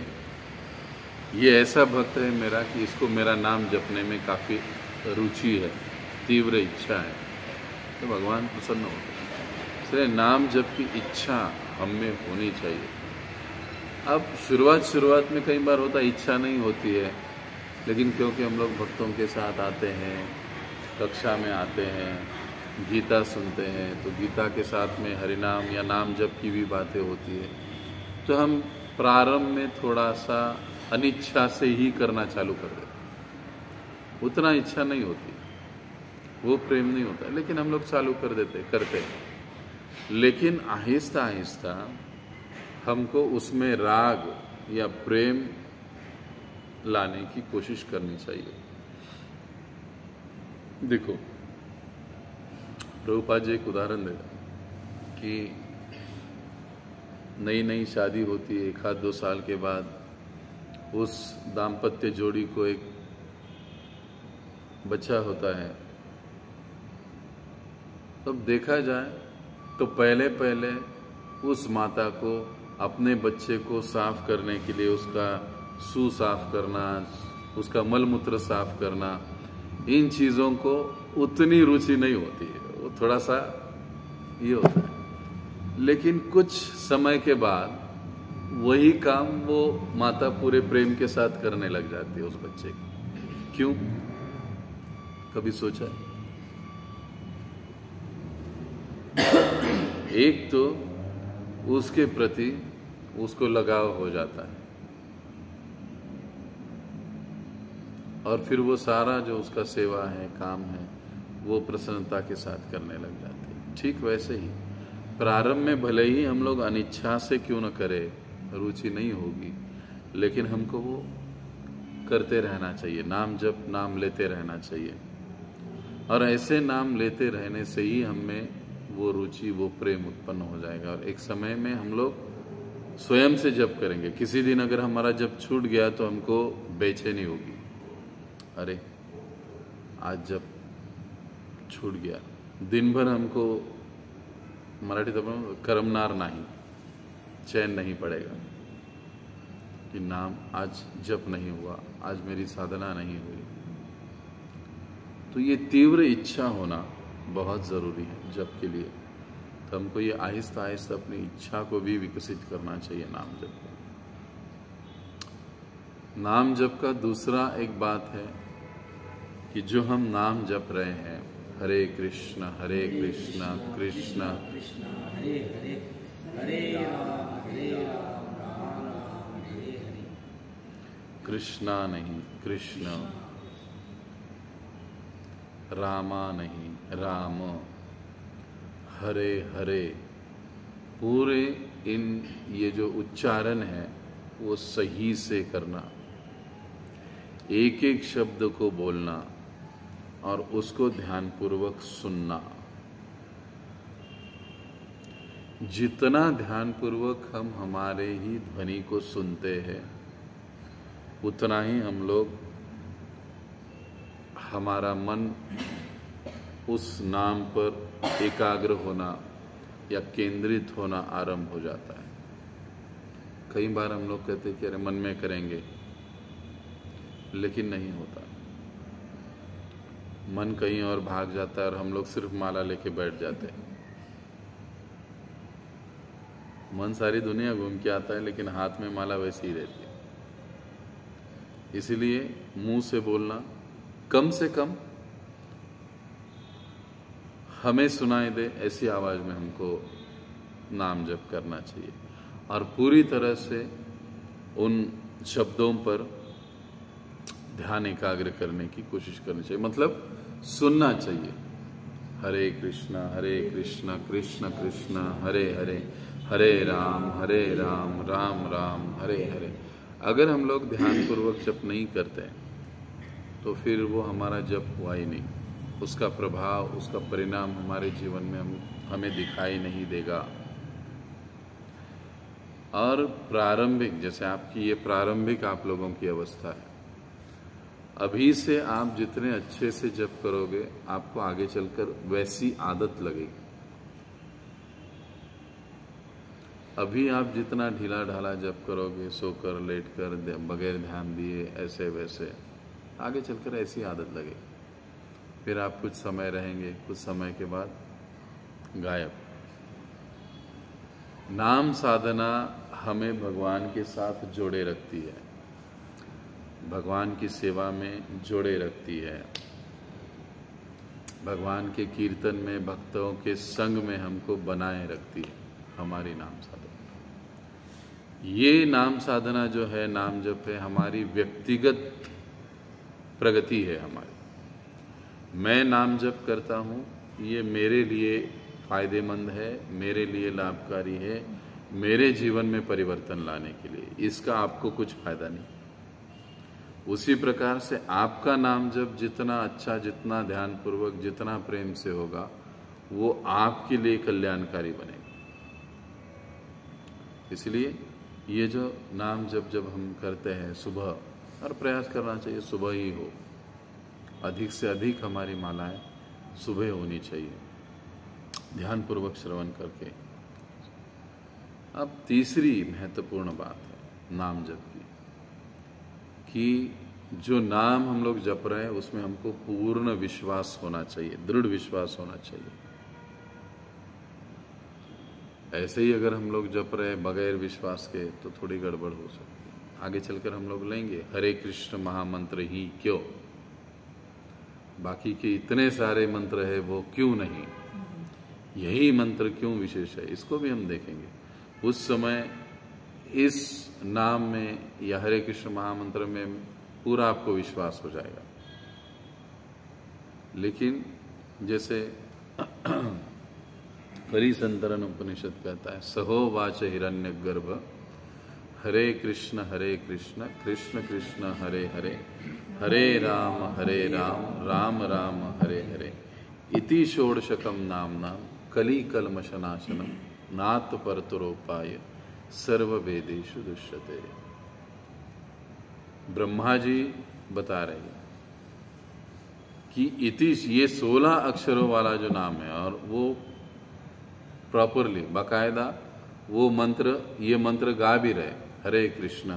ये ऐसा भक्त है मेरा कि इसको मेरा नाम जपने में काफ़ी रुचि है, तीव्र इच्छा है, तो भगवान प्रसन्न होते हैं। इसलिए नाम जप की इच्छा हम में होनी चाहिए। अब शुरुआत में कई बार होता है इच्छा नहीं होती है, लेकिन क्योंकि हम लोग भक्तों के साथ आते हैं, कक्षा में आते हैं, गीता सुनते हैं, तो गीता के साथ में हरिनाम या नाम जप की भी बातें होती है, तो हम प्रारंभ में थोड़ा सा अनिच्छा से ही करना चालू कर देते। उतना इच्छा नहीं होती, वो प्रेम नहीं होता, लेकिन हम लोग चालू करते हैं। लेकिन आहिस्ता आहिस्ता हमको उसमें राग या प्रेम लाने की कोशिश करनी चाहिए। देखो, प्रभुपाद जी एक उदाहरण देता कि नई शादी होती है, 1-2 साल के बाद उस दाम्पत्य जोड़ी को एक बच्चा होता है। तब देखा जाए तो पहले उस माता को अपने बच्चे को साफ करने के लिए उसका सू साफ करना, उसका मलमूत्र साफ करना, इन चीज़ों को उतनी रुचि नहीं होती है, वो थोड़ा सा ये होता है। लेकिन कुछ समय के बाद वही काम वो माता पूरे प्रेम के साथ करने लग जाती है उस बच्चे की। क्यों? कभी सोचा? एक तो उसके प्रति उसको लगाव हो जाता है, और फिर वो सारा जो उसका सेवा है, काम है, वो प्रसन्नता के साथ करने लग जाते हैं। ठीक वैसे ही प्रारंभ में भले ही हम लोग अनिच्छा से क्यों न करें, रुचि नहीं होगी, लेकिन हमको वो करते रहना चाहिए, नाम जप, नाम लेते रहना चाहिए। और ऐसे नाम लेते रहने से ही हमें वो रुचि, वो प्रेम उत्पन्न हो जाएगा। और एक समय में हम लोग स्वयं से जप करेंगे। किसी दिन अगर हमारा जप छूट गया तो हमको बेचैनी होगी, अरे आज जप छूट गया। दिन भर हमको मराठी तो करमनार नहीं, चैन नहीं पड़ेगा कि नाम आज जप नहीं हुआ, आज मेरी साधना नहीं हुई। तो ये तीव्र इच्छा होना बहुत ज़रूरी है जप के लिए। तो हमको ये आहिस्ता आहिस्ता अपनी इच्छा को भी विकसित करना चाहिए नाम जप का। नाम जप का दूसरा एक बात है कि जो हम नाम जप रहे हैं, हरे कृष्ण कृष्ण कृष्ण हरे हरे, हरे राम राम राम हरे हरे। कृष्णा नहीं कृष्ण, रामा नहीं राम, हरे हरे, पूरे इन ये जो उच्चारण है वो सही से करना, एक एक शब्द को बोलना और उसको ध्यानपूर्वक सुनना। जितना ध्यानपूर्वक हम हमारे ही ध्वनि को सुनते हैं, उतना ही हम लोग, हमारा मन उस नाम पर एकाग्र होना या केंद्रित होना आरंभ हो जाता है। कई बार हम लोग कहते हैं कि अरे मन में करेंगे, लेकिन नहीं होता। मन कहीं और भाग जाता है और हम लोग सिर्फ माला लेके बैठ जाते हैं। मन सारी दुनिया घूम के आता है, लेकिन हाथ में माला वैसी ही रहती है। इसीलिए मुंह से बोलना, कम से कम हमें सुनाई दे ऐसी आवाज में हमको नाम जप करना चाहिए। और पूरी तरह से उन शब्दों पर ध्यान एकाग्र करने की कोशिश करनी चाहिए, मतलब सुनना चाहिए। हरे कृष्ण कृष्ण कृष्ण हरे हरे, हरे राम राम राम हरे हरे। अगर हम लोग ध्यानपूर्वक जप नहीं करते तो फिर वो हमारा जप हुआ ही नहीं, उसका प्रभाव, उसका परिणाम हमारे जीवन में हमें दिखाई नहीं देगा। और प्रारंभिक, जैसे आपकी ये प्रारंभिक आप लोगों की अवस्था है, अभी से आप जितने अच्छे से जप करोगे, आपको आगे चलकर वैसी आदत लगेगी। अभी आप जितना ढीला ढाला जप करोगे, सोकर, लेटकर, बगैर ध्यान दिए, ऐसे वैसे, आगे चलकर ऐसी आदत लगेगी। फिर आप कुछ समय रहेंगे, कुछ समय के बाद गायब। नाम साधना हमें भगवान के साथ जोड़े रखती है, भगवान की सेवा में जोड़े रखती है, भगवान के कीर्तन में, भक्तों के संग में हमको बनाए रखती है हमारी नाम साधना। ये नाम साधना जो है, नाम जप है, हमारी व्यक्तिगत प्रगति है हमारी। मैं नाम जप करता हूँ, ये मेरे लिए फायदेमंद है, मेरे लिए लाभकारी है, मेरे जीवन में परिवर्तन लाने के लिए। इसका आपको कुछ फायदा नहीं। उसी प्रकार से आपका नाम जप जितना अच्छा, जितना ध्यानपूर्वक, जितना प्रेम से होगा, वो आपके लिए कल्याणकारी बनेगा। इसलिए ये जो नाम जब हम करते हैं सुबह, और प्रयास करना चाहिए सुबह ही हो, अधिक से अधिक हमारी मालाएं सुबह होनी चाहिए, ध्यानपूर्वक श्रवण करके। अब तीसरी महत्वपूर्ण बात है नाम जप की, कि जो नाम हम लोग जप रहे हैं उसमें हमको पूर्ण विश्वास होना चाहिए, दृढ़ विश्वास होना चाहिए। ऐसे ही अगर हम लोग जप रहे बगैर विश्वास के तो थोड़ी गड़बड़ हो सकती है। आगे चलकर हम लोग लेंगे हरे कृष्ण महामंत्र ही क्यों, बाकी के इतने सारे मंत्र है वो क्यों नहीं, यही मंत्र क्यों विशेष है, इसको भी हम देखेंगे। उस समय इस नाम में या हरे कृष्ण महामंत्र में पूरा आपको विश्वास हो जाएगा। लेकिन जैसे कलिसंतरण उपनिषद कहता है, सहोवाच हिरण्यगर्भ हरे कृष्ण कृष्ण कृष्ण हरे हरे, हरे राम राम राम हरे हरे, इति षोडशकम नाम कली कलमशनाशनम नात परतुरोपाय सर्व वेदेषु दुष्यते। ब्रह्मा जी बता रहे हैं कि इति, ये 16 अक्षरों वाला जो नाम है, और वो प्रॉपरली बाकायदा वो मंत्र, ये मंत्र गा भी रहे, हरे कृष्ण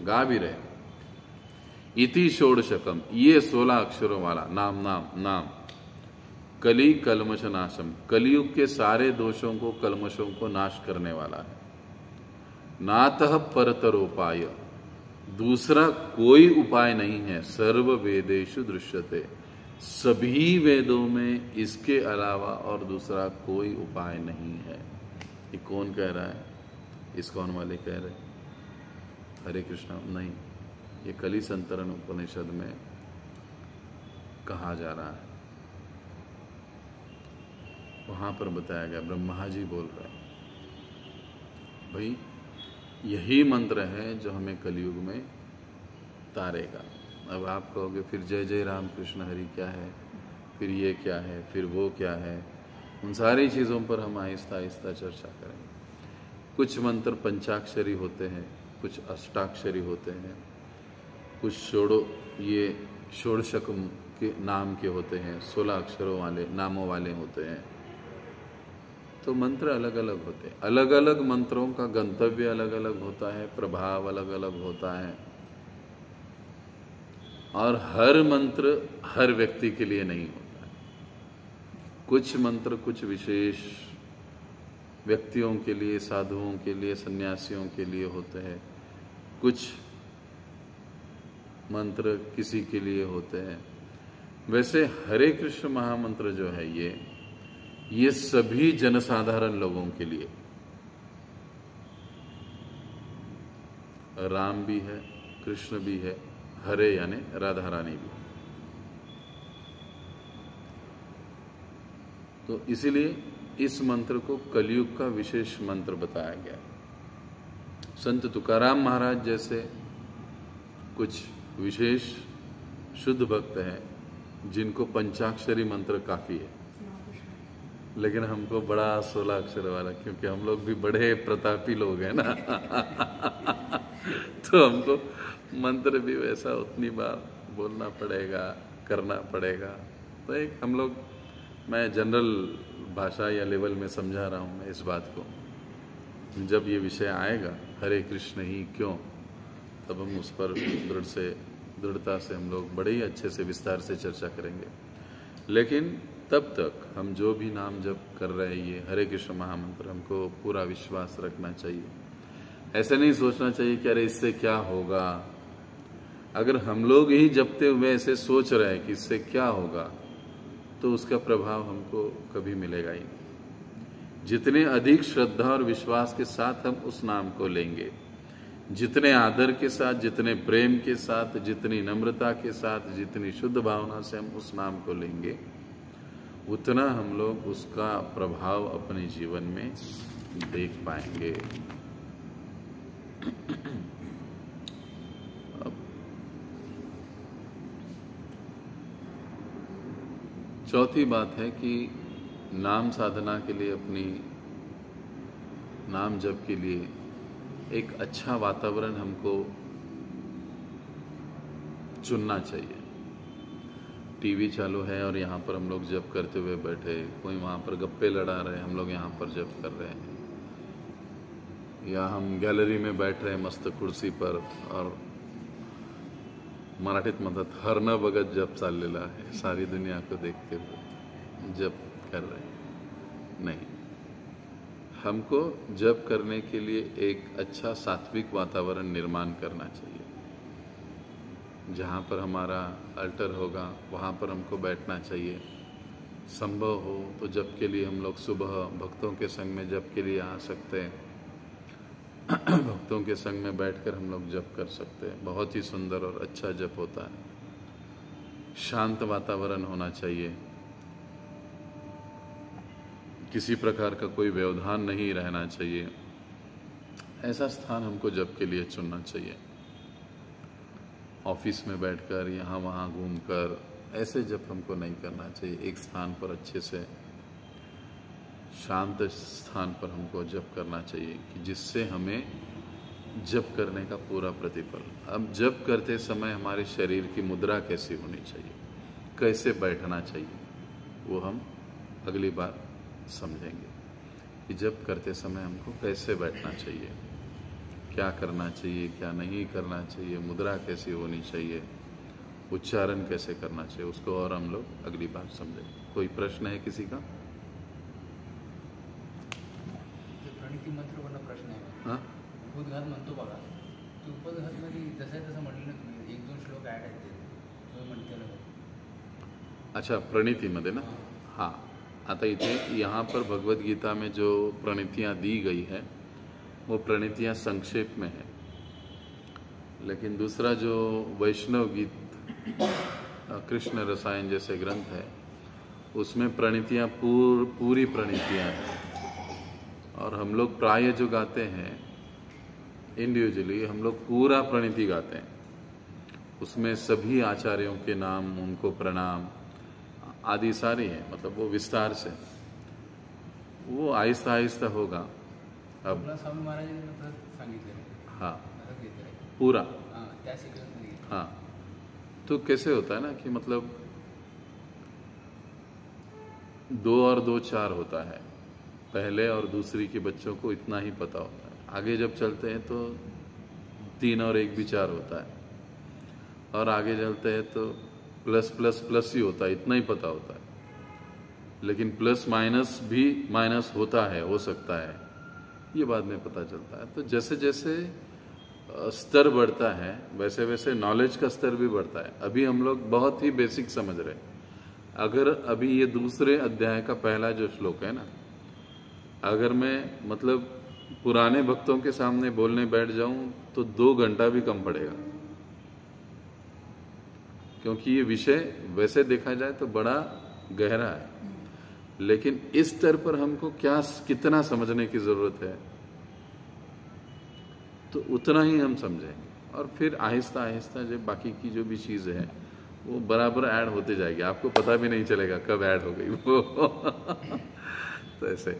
गा भी रहे। इति षोडशकम, ये 16 अक्षरों वाला नाम कली कलमश नाशम, कलियुग के सारे दोषों को, कलमशों को नाश करने वाला है। नातः परतरोपाय, दूसरा कोई उपाय नहीं है। सर्व वेदेषु दृश्यते, सभी वेदों में इसके अलावा और दूसरा कोई उपाय नहीं है। ये कौन कह रहा है? इस्कॉन वाले कह रहे, हरे कृष्ण नहीं, ये कलिसंतरण उपनिषद में कहा जा रहा है। वहां पर बताया गया, ब्रह्मा जी बोल रहे हैं, भाई यही मंत्र है जो हमें कलयुग में तारेगा। अब आप कहोगे फिर जय जय राम कृष्ण हरि क्या है, फिर ये क्या है, फिर वो क्या है, उन सारी चीज़ों पर हम आहिस्ता आहिस्ता चर्चा करेंगे। कुछ मंत्र पंचाक्षरी होते हैं, कुछ अष्टाक्षरी होते हैं, कुछ षोडशक के नाम के होते हैं, 16 अक्षरों वाले नामों वाले होते हैं। तो मंत्र अलग अलग होते हैं, अलग अलग मंत्रों का गंतव्य अलग अलग होता है, प्रभाव अलग अलग होता है, और हर मंत्र हर व्यक्ति के लिए नहीं होता है। कुछ मंत्र कुछ विशेष व्यक्तियों के लिए, साधुओं के लिए, सन्यासियों के लिए होते हैं, कुछ मंत्र किसी के लिए होते हैं। वैसे हरे कृष्ण महामंत्र जो है ये सभी जनसाधारण लोगों के लिए, राम भी है, कृष्ण भी है, हरे यानी राधा रानी भी। तो इसीलिए इस मंत्र को कलयुग का विशेष मंत्र बताया गया। संत तुकाराम महाराज जैसे कुछ विशेष शुद्ध भक्त हैं जिनको पंचाक्षरी मंत्र काफी है, लेकिन हमको बड़ा 16 अक्षर वाला, क्योंकि हम लोग भी बड़े प्रतापी लोग हैं ना तो हमको मंत्र भी वैसा उतनी बार बोलना पड़ेगा, करना पड़ेगा। तो एक हम लोग, मैं जनरल भाषा या लेवल में समझा रहा हूँ मैं इस बात को। जब ये विषय आएगा हरे कृष्ण ही क्यों, तब हम उस पर दृढ़ता से हम लोग बड़े ही अच्छे से विस्तार से चर्चा करेंगे। लेकिन तब तक हम जो भी नाम जप कर रहे हैं, ये हरे कृष्ण महामंत्र, हमको पूरा विश्वास रखना चाहिए। ऐसे नहीं सोचना चाहिए कि अरे इससे क्या होगा। अगर हम लोग ही जपते हुए ऐसे सोच रहे हैं कि इससे क्या होगा, तो उसका प्रभाव हमको कभी मिलेगा ही नहीं। जितने अधिक श्रद्धा और विश्वास के साथ हम उस नाम को लेंगे, जितने आदर के साथ, जितने प्रेम के साथ, जितनी नम्रता के साथ, जितनी शुद्ध भावना से हम उस नाम को लेंगे, उतना हम लोग उसका प्रभाव अपने जीवन में देख पाएंगे। अब चौथी बात है कि नाम साधना के लिए, अपनी नाम जप के लिए एक अच्छा वातावरण हमको चुनना चाहिए। टीवी चालू है और यहाँ पर हम लोग जप करते हुए बैठे, कोई वहाँ पर गप्पे लड़ा रहे, हम लोग यहाँ पर जप कर रहे हैं, या हम गॅलरी में बैठ रहे हैं मस्त कुर्सी पर और मराठीत म्हणतात हरणं बघत जप चाललेला आहे, सारी दुनिया को देखते हुए जप कर रहे हैं। नहीं, हमको जप करने के लिए एक अच्छा सात्विक वातावरण निर्माण करना चाहिए। जहाँ पर हमारा अल्टर होगा वहाँ पर हमको बैठना चाहिए। संभव हो तो जप के लिए हम लोग सुबह भक्तों के संग में जप के लिए आ सकते हैं। भक्तों के संग में बैठकर हम लोग जप कर सकते हैं। बहुत ही सुंदर और अच्छा जप होता है। शांत वातावरण होना चाहिए। किसी प्रकार का कोई व्यवधान नहीं रहना चाहिए। ऐसा स्थान हमको जप के लिए चुनना चाहिए। ऑफिस में बैठकर यहाँ वहाँ घूमकर ऐसे जप हमको नहीं करना चाहिए। एक स्थान पर अच्छे से शांत स्थान पर हमको जप करना चाहिए कि जिससे हमें जप करने का पूरा प्रतिफल। अब जप करते समय हमारे शरीर की मुद्रा कैसी होनी चाहिए, कैसे बैठना चाहिए, वो हम अगली बार समझेंगे कि जप करते समय हमको कैसे बैठना चाहिए, क्या करना चाहिए, क्या नहीं करना चाहिए, मुद्रा कैसी होनी चाहिए, उच्चारण कैसे करना चाहिए, उसको और हम लोग अगली बार समझेंगे। कोई प्रश्न है किसी का? प्रणिती मंत्र प्रश्न आहे. हाँ, उपोद्घात म्हणतो बघा, ते उपोद्घातमध्ये जसं आहे तसं म्हटलं ना तुम्ही, 1-2 श्लोक ॲड आहेत ते तुम्ही म्हणते ना. अच्छा, प्रणितीमध्ये ना. हाँ, आता इथे यहाँ पर भगवत गीता में जो प्रणितियाँ दी गई है वो प्रणितियाँ संक्षेप में है, लेकिन दूसरा जो वैष्णव गीत कृष्ण रसायन जैसे ग्रंथ है उसमें प्रणितियाँ पूरी प्रणितियाँ हैं। और हम लोग प्राय जो गाते हैं इंडिविजुअली, हम लोग पूरा प्रणिति गाते हैं। उसमें सभी आचार्यों के नाम, उनको प्रणाम आदि सारी हैं, मतलब वो विस्तार से, वो आहिस्ता आहिस्ता होगा। अब आपला स्वामी महाराजांनी तसं सांगितलं. हाँ, तसंच घेतलं आहे. पूरा हां, त्या सिक्वेन्समध्ये. हाँ, तो कैसे होता है ना कि मतलब 2 और 2 4 होता है। पहले और दूसरी के बच्चों को इतना ही पता होता है। आगे जब चलते हैं तो 3 और 1 भी 4 होता है, और आगे चलते हैं तो प्लस प्लस प्लस ही होता है, इतना ही पता होता है। लेकिन प्लस माइनस भी माइनस होता है, हो सकता है, ये बाद में पता चलता है। तो जैसे जैसे स्तर बढ़ता है वैसे वैसे नॉलेज का स्तर भी बढ़ता है। अभी हम लोग बहुत ही बेसिक समझ रहे हैं। अगर अभी ये दूसरे अध्याय का पहला जो श्लोक है ना, अगर मैं मतलब पुराने भक्तों के सामने बोलने बैठ जाऊं तो 2 घंटा भी कम पड़ेगा, क्योंकि ये विषय वैसे देखा जाए तो बड़ा गहरा है। लेकिन इस स्तर पर हमको कितना समझने की जरूरत है, तो उतना ही हम समझेंगे। और फिर आहिस्ता आहिस्ता जब बाकी की जो भी चीज़ है वो बराबर ऐड होते जाएगी, आपको पता भी नहीं चलेगा कब ऐड हो गई वो। तो ऐसे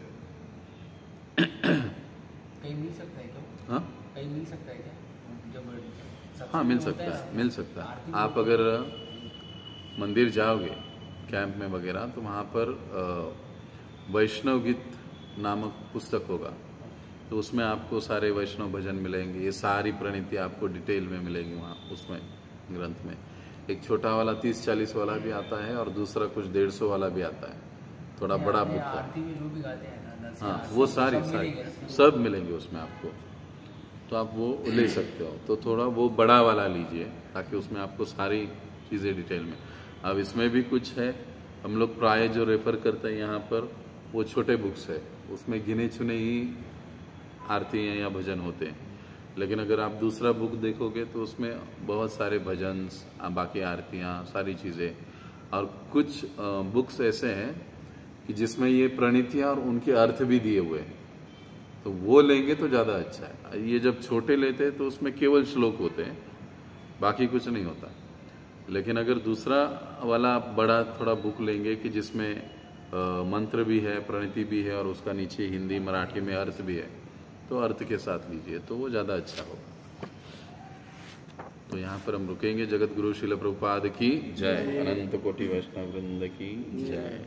कहीं मिल सकता है क्या? हाँ, कहीं मिल सकता है क्या जब? हाँ, मिल सकता है, मिल सकता है। आप अगर मंदिर जाओगे कैंप में वगैरह तो वहाँ पर वैष्णव गीत नामक पुस्तक होगा, तो उसमें आपको सारे वैष्णव भजन मिलेंगे। ये सारी प्रणिति आपको डिटेल में मिलेगी वहाँ उसमें ग्रंथ में। एक छोटा वाला 30-40 वाला भी आता है और दूसरा कुछ 150 वाला भी आता है, थोड़ा बड़ा बुक है। आरती में जो भी गाते हैं ना, हाँ, वो सारी सब मिलेंगे उसमें आपको, तो आप वो ले सकते हो। तो थोड़ा वो बड़ा वाला लीजिए ताकि उसमें आपको सारी चीज़ें डिटेल में। अब इसमें भी कुछ है, हम लोग प्राय जो रेफर करते हैं यहाँ पर वो छोटे बुक्स है, उसमें गिने चुने ही आरतियाँ या भजन होते हैं। लेकिन अगर आप दूसरा बुक देखोगे तो उसमें बहुत सारे भजन, बाकी आरतियाँ, सारी चीज़ें। और कुछ बुक्स ऐसे हैं कि जिसमें ये प्रणितियाँ और उनके अर्थ भी दिए हुए हैं, तो वो लेंगे तो ज़्यादा अच्छा है। ये जब छोटे लेते हैं तो उसमें केवल श्लोक होते हैं, बाकी कुछ नहीं होता। लेकिन अगर दूसरा वाला बड़ा थोड़ा बुक लेंगे कि जिसमें मंत्र भी है, प्रणिति भी है और उसका नीचे हिंदी मराठी में अर्थ भी है, तो अर्थ के साथ लीजिए तो वो ज़्यादा अच्छा होगा। तो यहाँ पर हम रुकेंगे। जगत गुरु श्रील प्रभुपाद की जय, अनंत कोटि वैष्णव वृंद की जय।